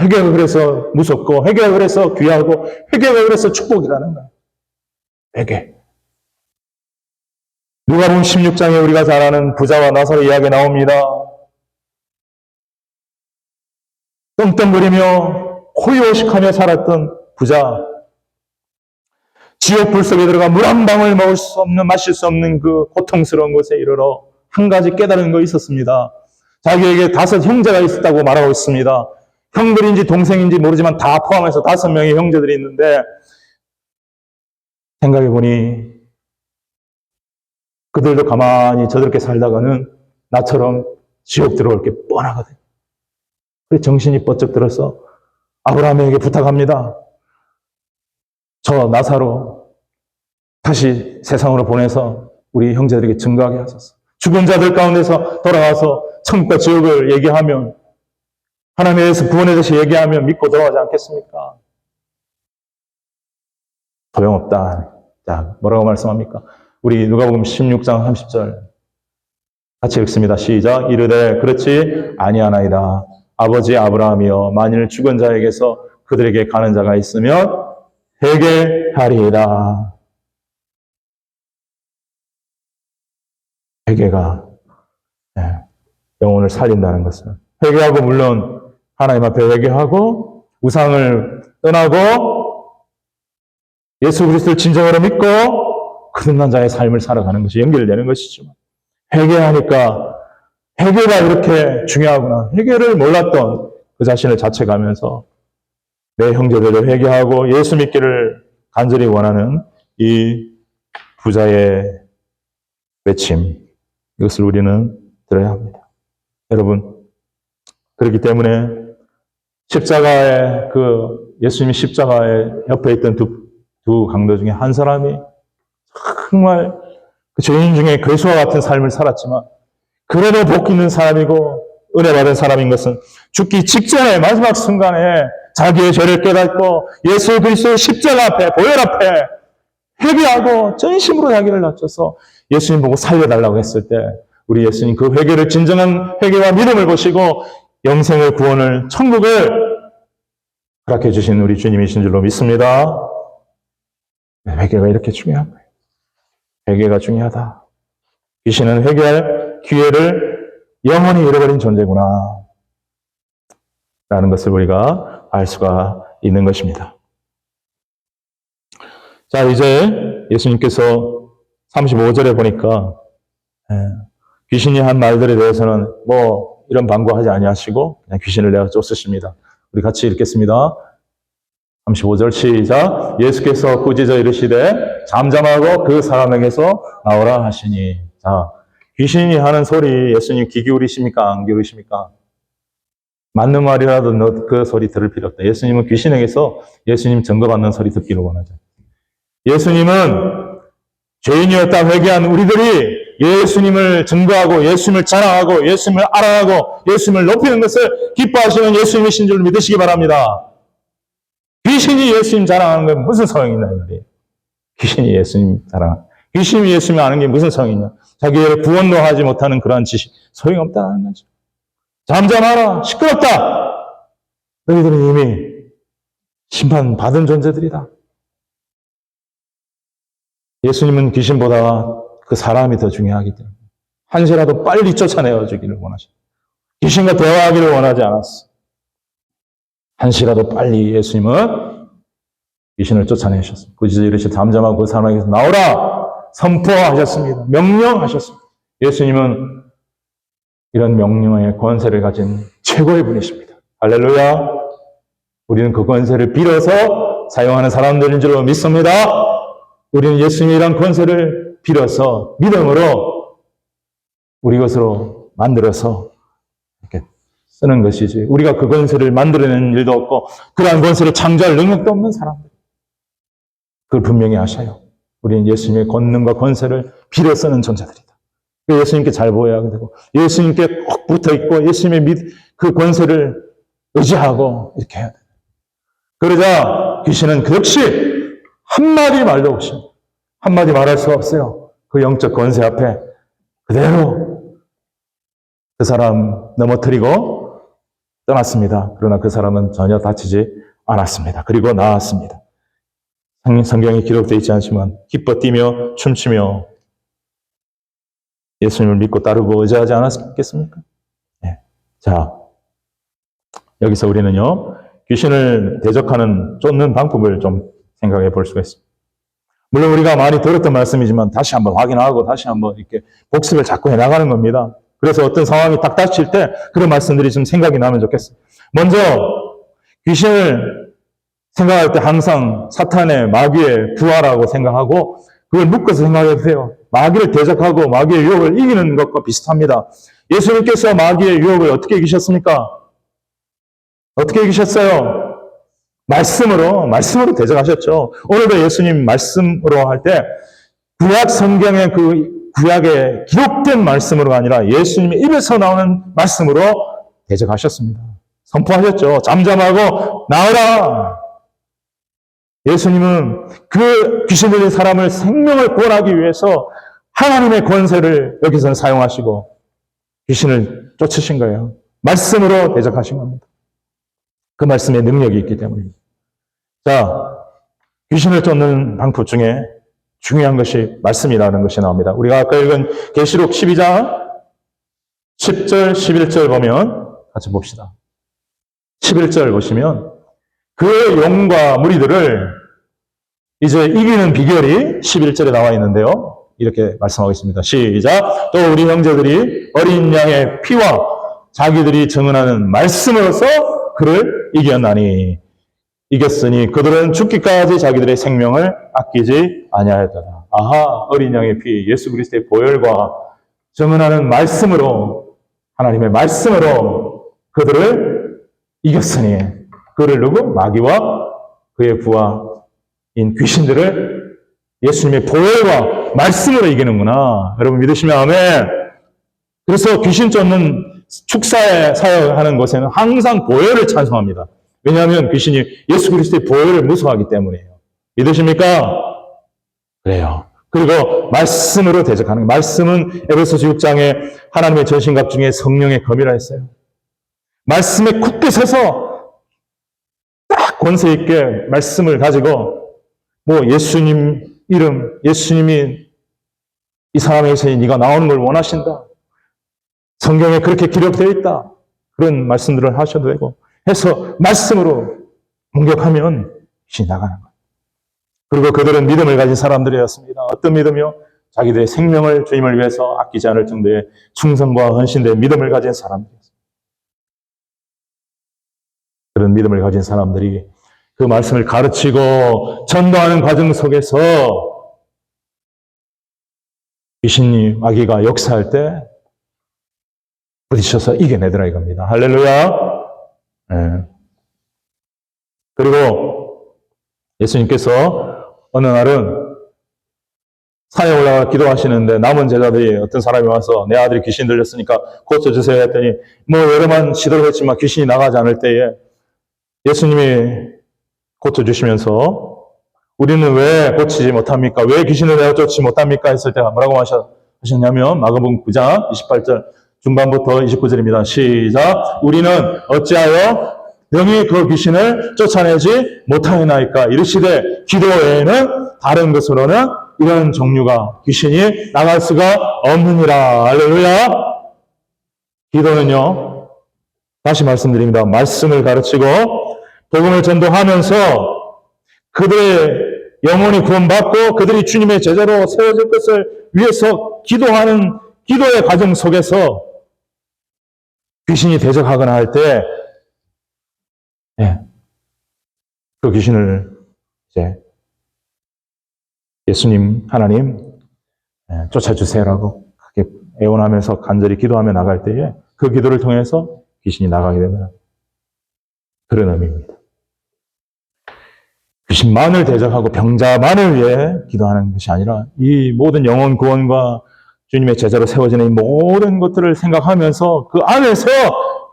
회개가 그래서 무섭고, 회개가 그래서 귀하고, 회개가 그래서 축복이라는 거예요. 회개. 누가복음 16장에 우리가 잘 아는 부자와 나사로 이야기 나옵니다. 떵떵거리며 호의호식하며 살았던 부자. 지옥 불 속에 들어가 물 한 방울 먹을 수 없는, 마실 수 없는 그 고통스러운 곳에 이르러 한 가지 깨달은 거 있었습니다. 자기에게 5 형제가 있었다고 말하고 있습니다. 형들인지 동생인지 모르지만 다 포함해서 5명의 형제들이 있는데, 생각해보니 그들도 가만히 저렇게 살다가는 나처럼 지옥 들어올 게 뻔하거든. 그래서 정신이 번쩍 들어서 아브라함에게 부탁합니다. 저 나사로 다시 세상으로 보내서 우리 형제들에게 증거하게 하소서. 죽은 자들 가운데서 돌아와서 천국과 지옥을 얘기하면, 하나님에 대해서 구원에 대해서 얘기하면 믿고 돌아가지 않겠습니까? 소용없다. 자, 뭐라고 말씀합니까? 우리 누가복음 16장 30절 같이 읽습니다. 시작. 이르되 그렇지 아니하나이다. 아버지 아브라함이여, 만일 죽은 자에게서 그들에게 가는 자가 있으면 회개하리이다. 회개가 영혼을 살린다는 것은, 회개하고, 물론 하나님 앞에 회개하고 우상을 떠나고 예수 그리스도를 진정으로 믿고 거듭난 자의 삶을 살아가는 것이 연결되는 것이지만 회개하니까 회개가 이렇게 중요하구나. 회개를 몰랐던 그 자신을 자책하면서 내 형제들을 회개하고 예수 믿기를 간절히 원하는 이 부자의 외침, 이것을 우리는 들어야 합니다. 여러분, 그렇기 때문에 십자가에 예수님이 십자가에 옆에 있던 두 강도 중에 한 사람이 정말 그 죄인 중에 괴수와 같은 삶을 살았지만 그래도 복 있는 사람이고 은혜 받은 사람인 것은 죽기 직전의 마지막 순간에 자기의 죄를 깨닫고 예수 그리스도의 십자가 앞에 보혈 앞에 회개하고 전심으로 자기를 낮춰서 예수님 보고 살려달라고 했을 때 우리 예수님 그 회개를 진정한 회개와 믿음을 보시고 영생을 구원을 천국을 허락해 주신 우리 주님이신 줄로 믿습니다. 회개가 이렇게 중요한 거예요. 회개가 중요하다. 귀신은 회개할 기회를 영원히 잃어버린 존재구나 라는 것을 우리가 알 수가 있는 것입니다. 자, 이제 예수님께서 35절에 보니까 귀신이 한 말들에 대해서는 뭐 이런 반고하지 아니하시고 그냥 귀신을 내어 쫓으십니다. 우리 같이 읽겠습니다. 35절 시작. 예수께서 꾸짖어 이르시되 잠잠하고 그 사람에게서 나오라 하시니. 자, 귀신이 하는 소리 예수님 귀 기울이십니까? 안 기울이십니까? 맞는 말이라도 너 그 소리 들을 필요 없다. 예수님은 귀신에게서 예수님 증거받는 소리 듣기를 원하죠. 예수님은 죄인이었다 회개한 우리들이 예수님을 증거하고 예수님을 자랑하고 예수님을 알아가고 예수님을 높이는 것을 기뻐하시는 예수님이신 줄 믿으시기 바랍니다. 귀신이 예수님 자랑하는 건 무슨 소용이 있나 이 말이에요. 귀신이 예수님 자랑, 귀신이 예수님 아는 게 무슨 소용이냐. 자기의 구원도 하지 못하는 그러한 지식 소용없다는 거죠. 잠잠하라, 시끄럽다. 너희들은 이미 심판받은 존재들이다. 예수님은 귀신보다 그 사람이 더 중요하기 때문에 한시라도 빨리 쫓아내어 주기를 원하셨어요. 귀신과 대화하기를 원하지 않았어. 한시라도 빨리 예수님은 귀신을 쫓아내셨습니다. 꾸짖어 이르시되 잠잠하고 그 사람에게서 나오라 선포하셨습니다. 명령하셨습니다. 예수님은 이런 명령의 권세를 가진 최고의 분이십니다. 할렐루야. 우리는 그 권세를 빌어서 사용하는 사람들인 줄로 믿습니다. 우리는 예수님의 이런 권세를 빌어서 믿음으로 우리 것으로 만들어서 이렇게 쓰는 것이지. 우리가 그 권세를 만들어내는 일도 없고 그러한 권세를 창조할 능력도 없는 사람들. 그걸 분명히 아셔요. 우리는 예수님의 권능과 권세를 빌어 쓰는 존재들이다. 예수님께 잘 보여야 되고 예수님께 꼭 붙어있고 예수님의 그 권세를 의지하고 이렇게 해야 돼요. 그러자 귀신은 그 역시 한마디 말도 없이 한마디 말할 수가 없어요. 그 영적 권세 앞에 그대로 그 사람 넘어뜨리고 떠났습니다. 그러나 그 사람은 전혀 다치지 않았습니다. 그리고 나았습니다. 성경에 기록되어 있지 않지만 기뻐 뛰며 춤추며 예수님을 믿고 따르고 의지하지 않았겠습니까? 네. 자, 여기서 우리는요, 귀신을 대적하는, 쫓는 방법을 좀 생각해 볼 수가 있습니다. 물론 우리가 많이 들었던 말씀이지만 다시 한번 확인하고 다시 한번 이렇게 복습을 자꾸 해나가는 겁니다. 그래서 어떤 상황이 딱 닥칠 때 그런 말씀들이 좀 생각이 나면 좋겠어요. 먼저, 귀신을 생각할 때 항상 사탄의 마귀의 부하라고 생각하고 그걸 묶어서 생각해 보세요. 마귀를 대적하고 마귀의 유혹을 이기는 것과 비슷합니다. 예수님께서 마귀의 유혹을 어떻게 이기셨습니까? 어떻게 이기셨어요? 말씀으로 대적하셨죠. 오늘도 예수님 말씀으로 할 때 구약 성경의 그 구약에 기록된 말씀으로 아니라 예수님의 입에서 나오는 말씀으로 대적하셨습니다. 선포하셨죠. 잠잠하고 나오라. 예수님은 그 귀신 들린 사람을 생명을 구원하기 위해서 하나님의 권세를 여기서는 사용하시고 귀신을 쫓으신 거예요. 말씀으로 대적하신 겁니다. 그 말씀에 능력이 있기 때문입니다. 자, 귀신을 쫓는 방법 중에 중요한 것이 말씀이라는 것이 나옵니다. 우리가 아까 읽은 계시록 12장 10절, 11절 보면 같이 봅시다. 11절 보시면 그 용과 무리들을 이제 이기는 비결이 11절에 나와 있는데요. 이렇게 말씀하고 있습니다. 시작. 또 우리 형제들이 어린 양의 피와 자기들이 증언하는 말씀으로서 그를 이겼나니 이겼으니 그들은 죽기까지 자기들의 생명을 아끼지 아니하였더라. 아하, 어린 양의 피, 예수 그리스도의 보혈과 증언하는 말씀으로, 하나님의 말씀으로 그들을 이겼으니, 그를 누구? 마귀와 그의 부하인 귀신들을 예수님의 보혈과 말씀으로 이기는구나. 여러분 믿으시면 아멘. 그래서 귀신 쫓는 축사에 사역하는 곳에는 항상 보혈을 찬송합니다. 왜냐하면 귀신이 예수 그리스도의 보혈을 무서워하기 때문이에요. 믿으십니까? 그래요. 그리고 말씀으로 대적하는 거예요. 말씀은 에베소서 6장에 하나님의 전신갑 중에 성령의 검이라 했어요. 말씀에 굳게 서서 딱 권세 있게 말씀을 가지고 뭐 예수님 이름, 예수님이 이 사람에게서 네가 나오는 걸 원하신다. 성경에 그렇게 기록되어 있다. 그런 말씀들을 하셔도 되고 해서 말씀으로 공격하면 귀신이 나가는 거예요. 그리고 그들은 믿음을 가진 사람들이었습니다. 어떤 믿음이요? 자기들의 생명을 주님을 위해서 아끼지 않을 정도의 충성과 헌신된 믿음을 가진 사람들이었습니다. 그런 믿음을 가진 사람들이 그 말씀을 가르치고 전도하는 과정 속에서 귀신이 마귀가 역사할 때 부딪혀서 이겨내더라 이겁니다. 할렐루야. 네. 그리고 예수님께서 어느 날은 산에 올라가 기도하시는데 남은 제자들이 어떤 사람이 와서 내 아들이 귀신 들렸으니까 고쳐주세요 했더니 뭐 여러번 시도를 했지만 귀신이 나가지 않을 때에 예수님이 고쳐주시면서 우리는 왜 고치지 못합니까? 왜 귀신을 내어 쫓지 못합니까? 했을 때 뭐라고 하셨냐면 마가복음 9장 28절 중반부터 29절입니다. 시작. 우리는 어찌하여 영이 그 귀신을 쫓아내지 못하였나이까? 이르시되 기도 외에는 다른 것으로는 이런 종류가 귀신이 나갈 수가 없느니라. 할렐루야. 기도는요. 다시 말씀드립니다. 말씀을 가르치고 복음을 전도하면서 그들의 영혼이 구원받고 그들이 주님의 제자로 세워질 것을 위해서 기도하는 기도의 과정 속에서 귀신이 대적하거나 할 때 그 귀신을 이제 예수님, 하나님 쫓아주세요라고 크게 애원하면서 간절히 기도하며 나갈 때에 그 기도를 통해서 귀신이 나가게 되는 그런 의미입니다. 귀신만을 대적하고 병자만을 위해 기도하는 것이 아니라 이 모든 영혼 구원과 주님의 제자로 세워지는 이 모든 것들을 생각하면서 그 안에서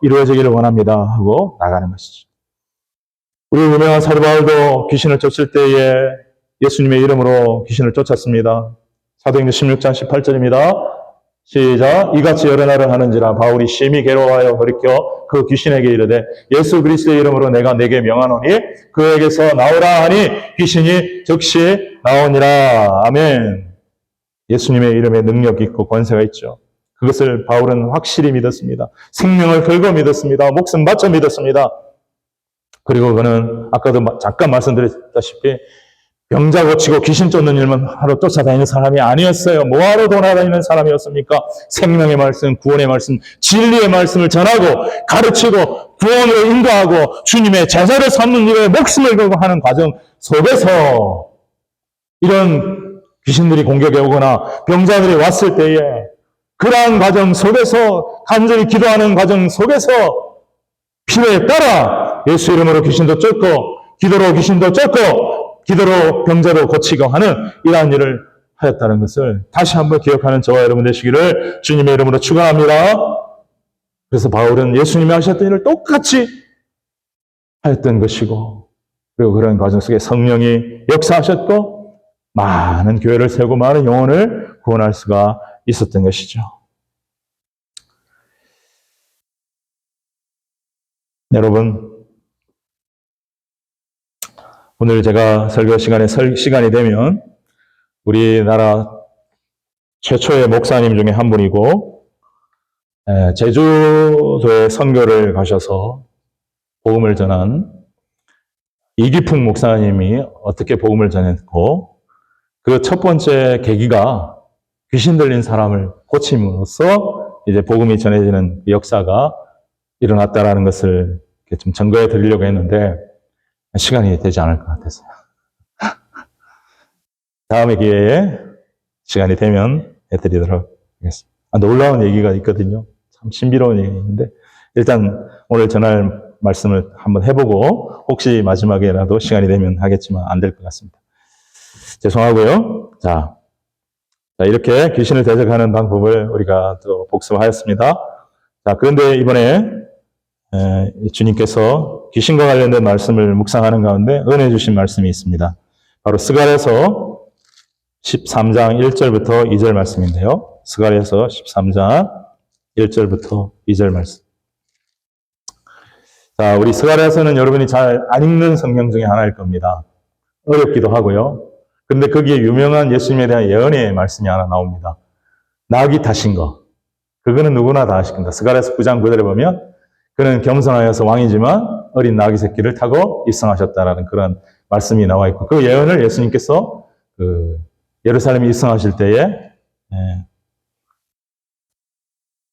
이루어지기를 원합니다 하고 나가는 것이죠. 우리 유명한 사도 바울도 귀신을 쫓을 때에 예수님의 이름으로 귀신을 쫓았습니다. 사도행전 16장 18절입니다. 시작. 이같이 여러 날을 하는지라 바울이 심히 괴로워하여 돌이켜 그 귀신에게 이르되 예수 그리스도의 이름으로 내가 네게 명하노니 그에게서 나오라 하니 귀신이 즉시 나오니라. 아멘. 예수님의 이름에 능력이 있고 권세가 있죠. 그것을 바울은 확실히 믿었습니다. 생명을 걸고 믿었습니다. 목숨 바쳐 믿었습니다. 그리고 그는 아까도 잠깐 말씀드렸다시피 병자 고치고 귀신 쫓는 일만 하러 쫓아다니는 사람이 아니었어요. 뭐하러 돌아다니는 사람이었습니까? 생명의 말씀, 구원의 말씀, 진리의 말씀을 전하고 가르치고 구원으로 인도하고 주님의 제자를 삼는 일에 목숨을 걸고 하는 과정 속에서 이런 귀신들이 공격해 오거나 병자들이 왔을 때에 그러한 과정 속에서 간절히 기도하는 과정 속에서 필요에 따라 예수 이름으로 귀신도 쫓고 기도로 귀신도 쫓고 기도로 병자도 고치고 하는 이러한 일을 하였다는 것을 다시 한번 기억하는 저와 여러분 되시기를 주님의 이름으로 축원합니다. 그래서 바울은 예수님이 하셨던 일을 똑같이 하였던 것이고 그리고 그런 과정 속에 성령이 역사하셨고 많은 교회를 세우고 많은 영혼을 구원할 수가 있었던 것이죠. 여러분 오늘 제가 설교 시간에 시간이 되면 우리나라 최초의 목사님 중에 한 분이고 제주도에 선교를 가셔서 복음을 전한 이기풍 목사님이 어떻게 복음을 전했고, 그 첫 번째 계기가 귀신 들린 사람을 고침으로써 이제 복음이 전해지는 역사가 일어났다라는 것을 좀 증거해 드리려고 했는데, 시간이 되지 않을 것 같았어요. 다음에 기회에 시간이 되면 해드리도록 하겠습니다. 놀라운 얘기가 있거든요. 참 신비로운 얘기인데, 일단 오늘 전할 말씀을 한번 해보고, 혹시 마지막에라도 시간이 되면 하겠지만 안 될 것 같습니다. 죄송하고요. 자, 이렇게 귀신을 대적하는 방법을 우리가 또 복습하였습니다. 자, 그런데 이번에 주님께서 귀신과 관련된 말씀을 묵상하는 가운데 은혜 주신 말씀이 있습니다. 바로 스가랴서 13장 1절부터 2절 말씀인데요. 스가랴서 13장 1절부터 2절 말씀. 자, 우리 스가랴서는 여러분이 잘 안 읽는 성경 중에 하나일 겁니다. 어렵기도 하고요. 근데 거기에 유명한 예수님에 대한 예언의 말씀이 하나 나옵니다. 낙이 타신 거. 그거는 누구나 다 아실 겁니다. 스가랴서 9장 9절에 보면 그는 겸손하여서 왕이지만 어린 나귀 새끼를 타고 입성하셨다라는 그런 말씀이 나와 있고, 그 예언을 예수님께서 예루살렘에 입성하실 때에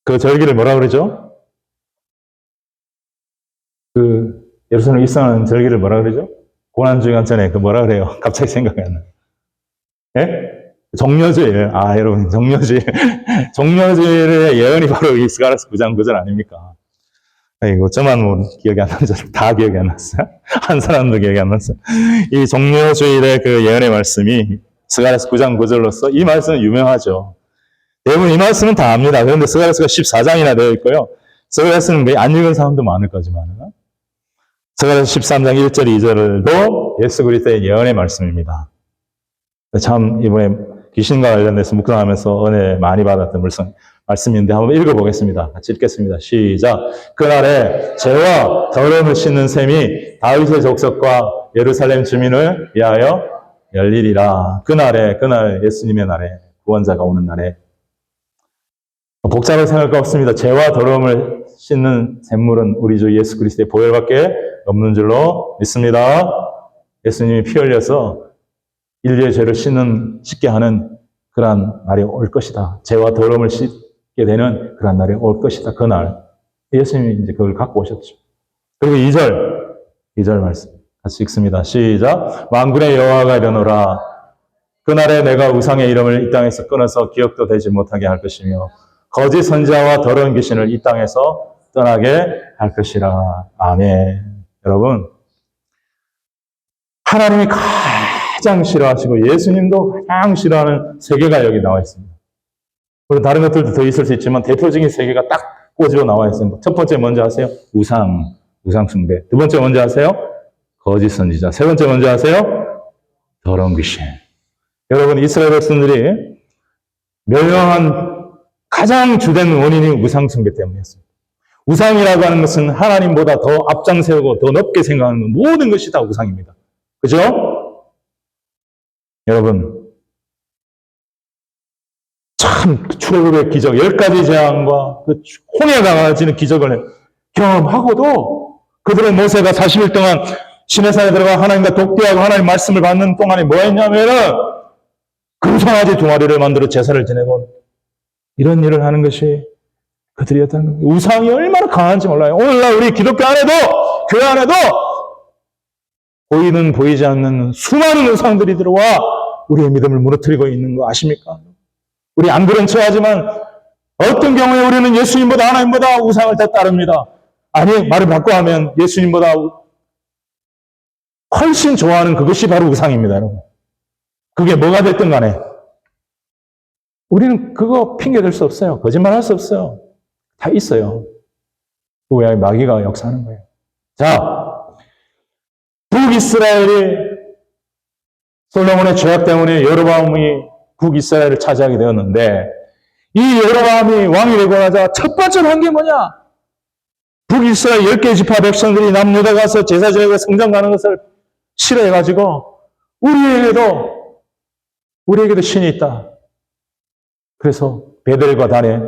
그 절기를 뭐라 그러죠? 예루살렘 입성하는 절기를 뭐라 그러죠? 고난주간 전에 뭐라 그래요? 갑자기 생각이 안 나요. 예? 정려주일. 여러분, 정려주일. 정려주일의 예언이 바로 이 스가랴서 9장 9절 아닙니까? 이거 저만 기억이 안 나죠. 다 기억이 안 났어요. 한 사람도 기억이 안 났어요. 이 정려주일의 그 예언의 말씀이 스가랴서 9장 9절로서 이 말씀은 유명하죠. 대부분 이 말씀은 다 압니다. 그런데 스가랴서가 14장이나 되어 있고요. 스가랴서는 안 읽은 사람도 많을 거지만 스가랴서 13장 1절 2절도 예수 그리스도의 예언의 말씀입니다. 참 이번에 귀신과 관련해서 묵상하면서 은혜 많이 받았던 말씀인데 한번 읽어보겠습니다. 같이 읽겠습니다. 시작. 그날에 죄와 더러움을 씻는 셈이 다윗의 족속과 예루살렘 주민을 위하여 열리리라. 그날 예수님의 날에, 구원자가 오는 날에. 복잡하게 생각할 거 없습니다. 죄와 더러움을 씻는 샘물은 우리 주 예수 그리스도의 보혈밖에 없는 줄로 믿습니다. 예수님이 피 흘려서 인류의 죄를 씻게 하는 그러한 날이 올 것이다. 죄와 더러움을 씻게 되는 그러한 날이 올 것이다. 그날 예수님이 이제 그걸 갖고 오셨죠. 그리고 2절 말씀 같이 읽습니다. 시작. 만군의 여호와가 이르노라. 그날에 내가 우상의 이름을 이 땅에서 끊어서 기억도 되지 못하게 할 것이며 거짓 선지자와 더러운 귀신을 이 땅에서 떠나게 할 것이라. 아멘. 여러분, 하나님이 가장 싫어하시고 예수님도 가장 싫어하는 세 개가 여기 나와 있습니다. 물론 다른 것들도 더 있을 수 있지만 대표적인 세 개가 딱 꽂으로 나와 있습니다. 첫 번째 먼저 하세요. 우상 숭배. 두 번째 먼저 하세요. 거짓 선지자. 세 번째 먼저 하세요. 더러운 귀신. 여러분, 이스라엘 백성들이 멸망한 가장 주된 원인이 우상 숭배 때문이었습니다. 우상이라고 하는 것은 하나님보다 더 앞장세우고 더 높게 생각하는 모든 것이 다 우상입니다. 그죠? 여러분, 참 출애굽의 기적, 10가지 재앙과 그 홍해 강아지는 기적을 경험하고도 그들은 모세가 40일 동안 시내산에 들어가 하나님과 독대하고 하나님 말씀을 받는 동안에 뭐 했냐면은 금송아지 2마리를 만들어 제사를 지내고 이런 일을 하는 것이 그들이었다는 겁니다. 우상이 얼마나 강한지 몰라요. 오늘날 우리 기독교 안에도, 교회 안에도 보이는 보이지 않는 수많은 우상들이 들어와 우리의 믿음을 무너뜨리고 있는 거 아십니까? 우리 안 그런 척하지만 어떤 경우에 우리는 예수님보다 하나님보다 우상을 더 따릅니다. 아니, 말을 바꿔 하면 예수님보다 훨씬 좋아하는 그것이 바로 우상입니다, 여러분. 그게 뭐가 됐든 간에 우리는 그거 핑계댈 수 없어요. 거짓말할 수 없어요. 다 있어요. 그 외에 마귀가 역사하는 거예요. 자, 북이스라엘이 솔로몬의 죄악 때문에 여로보암이 북이스라엘을 차지하게 되었는데 이 여로보암이 왕이 되고 나자 첫 번째로 한 게 뭐냐? 북이스라엘 10개 지파 백성들이 남유다 가서 제사 지내고 성전 가는 것을 싫어해가지고 우리에게도 신이 있다. 그래서 베델과 단에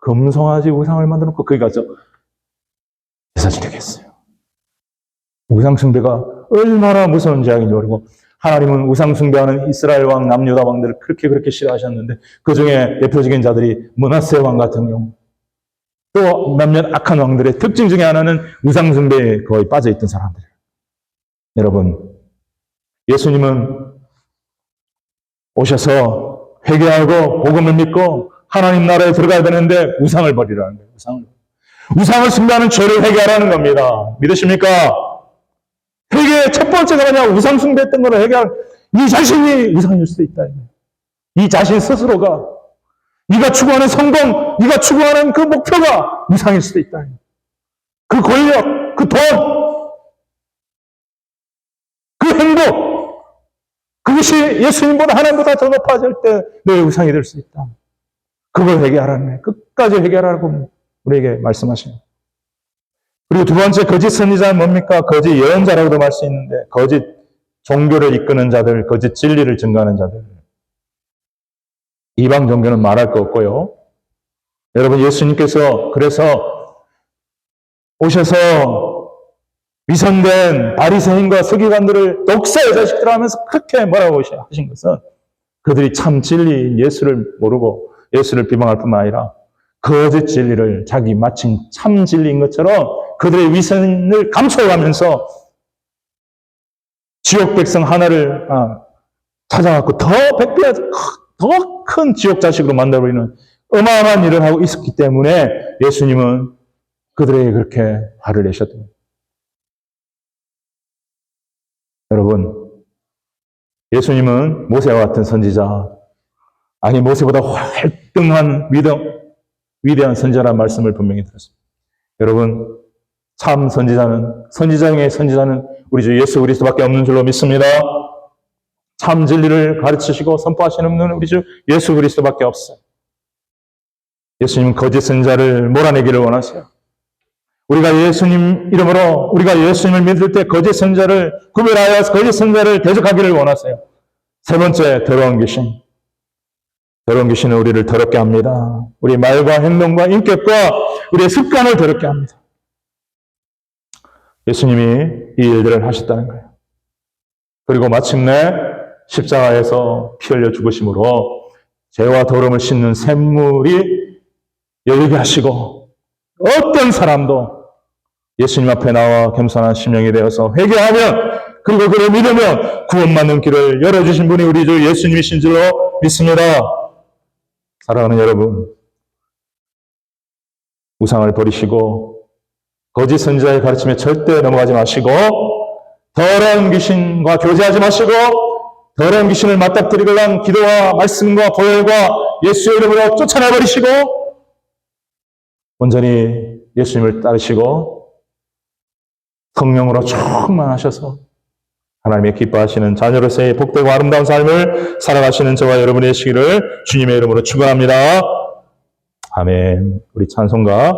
금송아지 우상을 만들어놓고 거기 가서 제사 지내겠어요. 우상 숭배가 얼마나 무서운 죄악인지 모르고 하나님은 우상 숭배하는 이스라엘 왕 남유다 왕들을 그렇게 싫어하셨는데 그 중에 대표적인 자들이 므낫세 왕 같은 경우 또 몇몇 악한 왕들의 특징 중에 하나는 우상 숭배에 거의 빠져있던 사람들이에요. 여러분, 예수님은 오셔서 회개하고 복음을 믿고 하나님 나라에 들어가야 되는데 우상을 버리라는 거예요. 우상을 숭배하는 죄를 회개하라는 겁니다. 믿으십니까? 회개의 첫 번째가 뭐냐? 우상 숭배했던 거를 회개할 이 자신이 우상일 수도 있다. 이 자신 스스로가 네가 추구하는 성공, 네가 추구하는 그 목표가 우상일 수도 있다. 그 권력, 그 돈, 그 행복, 그것이 예수님보다 하나님보다 더 높아질 때 너의 우상이 될 수 있다. 그걸 회개하라는 거예요. 끝까지 회개하라고 우리에게 말씀하시는. 그리고 두 번째 거짓 선지자는 뭡니까? 거짓 예언자라고도 말 수 있는데 거짓 종교를 이끄는 자들, 거짓 진리를 증거하는 자들. 이방 종교는 말할 거 없고요. 여러분, 예수님께서 그래서 오셔서 위선된 바리새인과 서기관들을 독사의 자식들 하면서 그렇게 뭐라고 하신 것은 그들이 참 진리인 예수를 모르고 예수를 비방할 뿐만 아니라 거짓 진리를 자기 마침 참 진리인 것처럼 그들의 위선을 감춰가면서 지옥 백성 하나를 찾아갖고 더 큰 지옥 자식으로 만들어버리는 어마어마한 일을 하고 있었기 때문에 예수님은 그들에게 그렇게 화를 내셨던 거예요. 여러분, 예수님은 모세와 같은 선지자, 아니 모세보다 활등한 위대한 선지자라는 말씀을 분명히 들었습니다. 여러분, 참 선지자 중에 선지자는 우리 주 예수 그리스도밖에 없는 줄로 믿습니다. 참 진리를 가르치시고 선포하시는 분은 우리 주 예수 그리스도밖에 없어요. 예수님은 거짓 선지자를 몰아내기를 원하세요. 우리가 예수님 이름으로 우리가 예수님을 믿을 때 거짓 선지자를 구별하여 거짓 선지자를 대적하기를 원하세요. 세 번째, 더러운 귀신. 더러운 귀신은 우리를 더럽게 합니다. 우리 말과 행동과 인격과 우리의 습관을 더럽게 합니다. 예수님이 이 일들을 하셨다는 거예요. 그리고 마침내 십자가에서 피 흘려 죽으심으로 죄와 더러움을 씻는 샘물이 열리게 하시고 어떤 사람도 예수님 앞에 나와 겸손한 심령이 되어서 회개하면 그리고 그를 믿으면 구원받는 길을 열어주신 분이 우리 주 예수님이신 줄로 믿습니다. 사랑하는 여러분, 우상을 버리시고 거짓 선지자의 가르침에 절대 넘어가지 마시고 더러운 귀신과 교제하지 마시고 더러운 귀신을 맞닥뜨리고는 기도와 말씀과 보혈과 예수의 이름으로 쫓아내버리시고 온전히 예수님을 따르시고 성령으로 충만하셔서 하나님의 기뻐하시는 자녀로서의 복되고 아름다운 삶을 살아가시는 저와 여러분이 되시기를 주님의 이름으로 축원합니다. 아멘. 우리 찬송가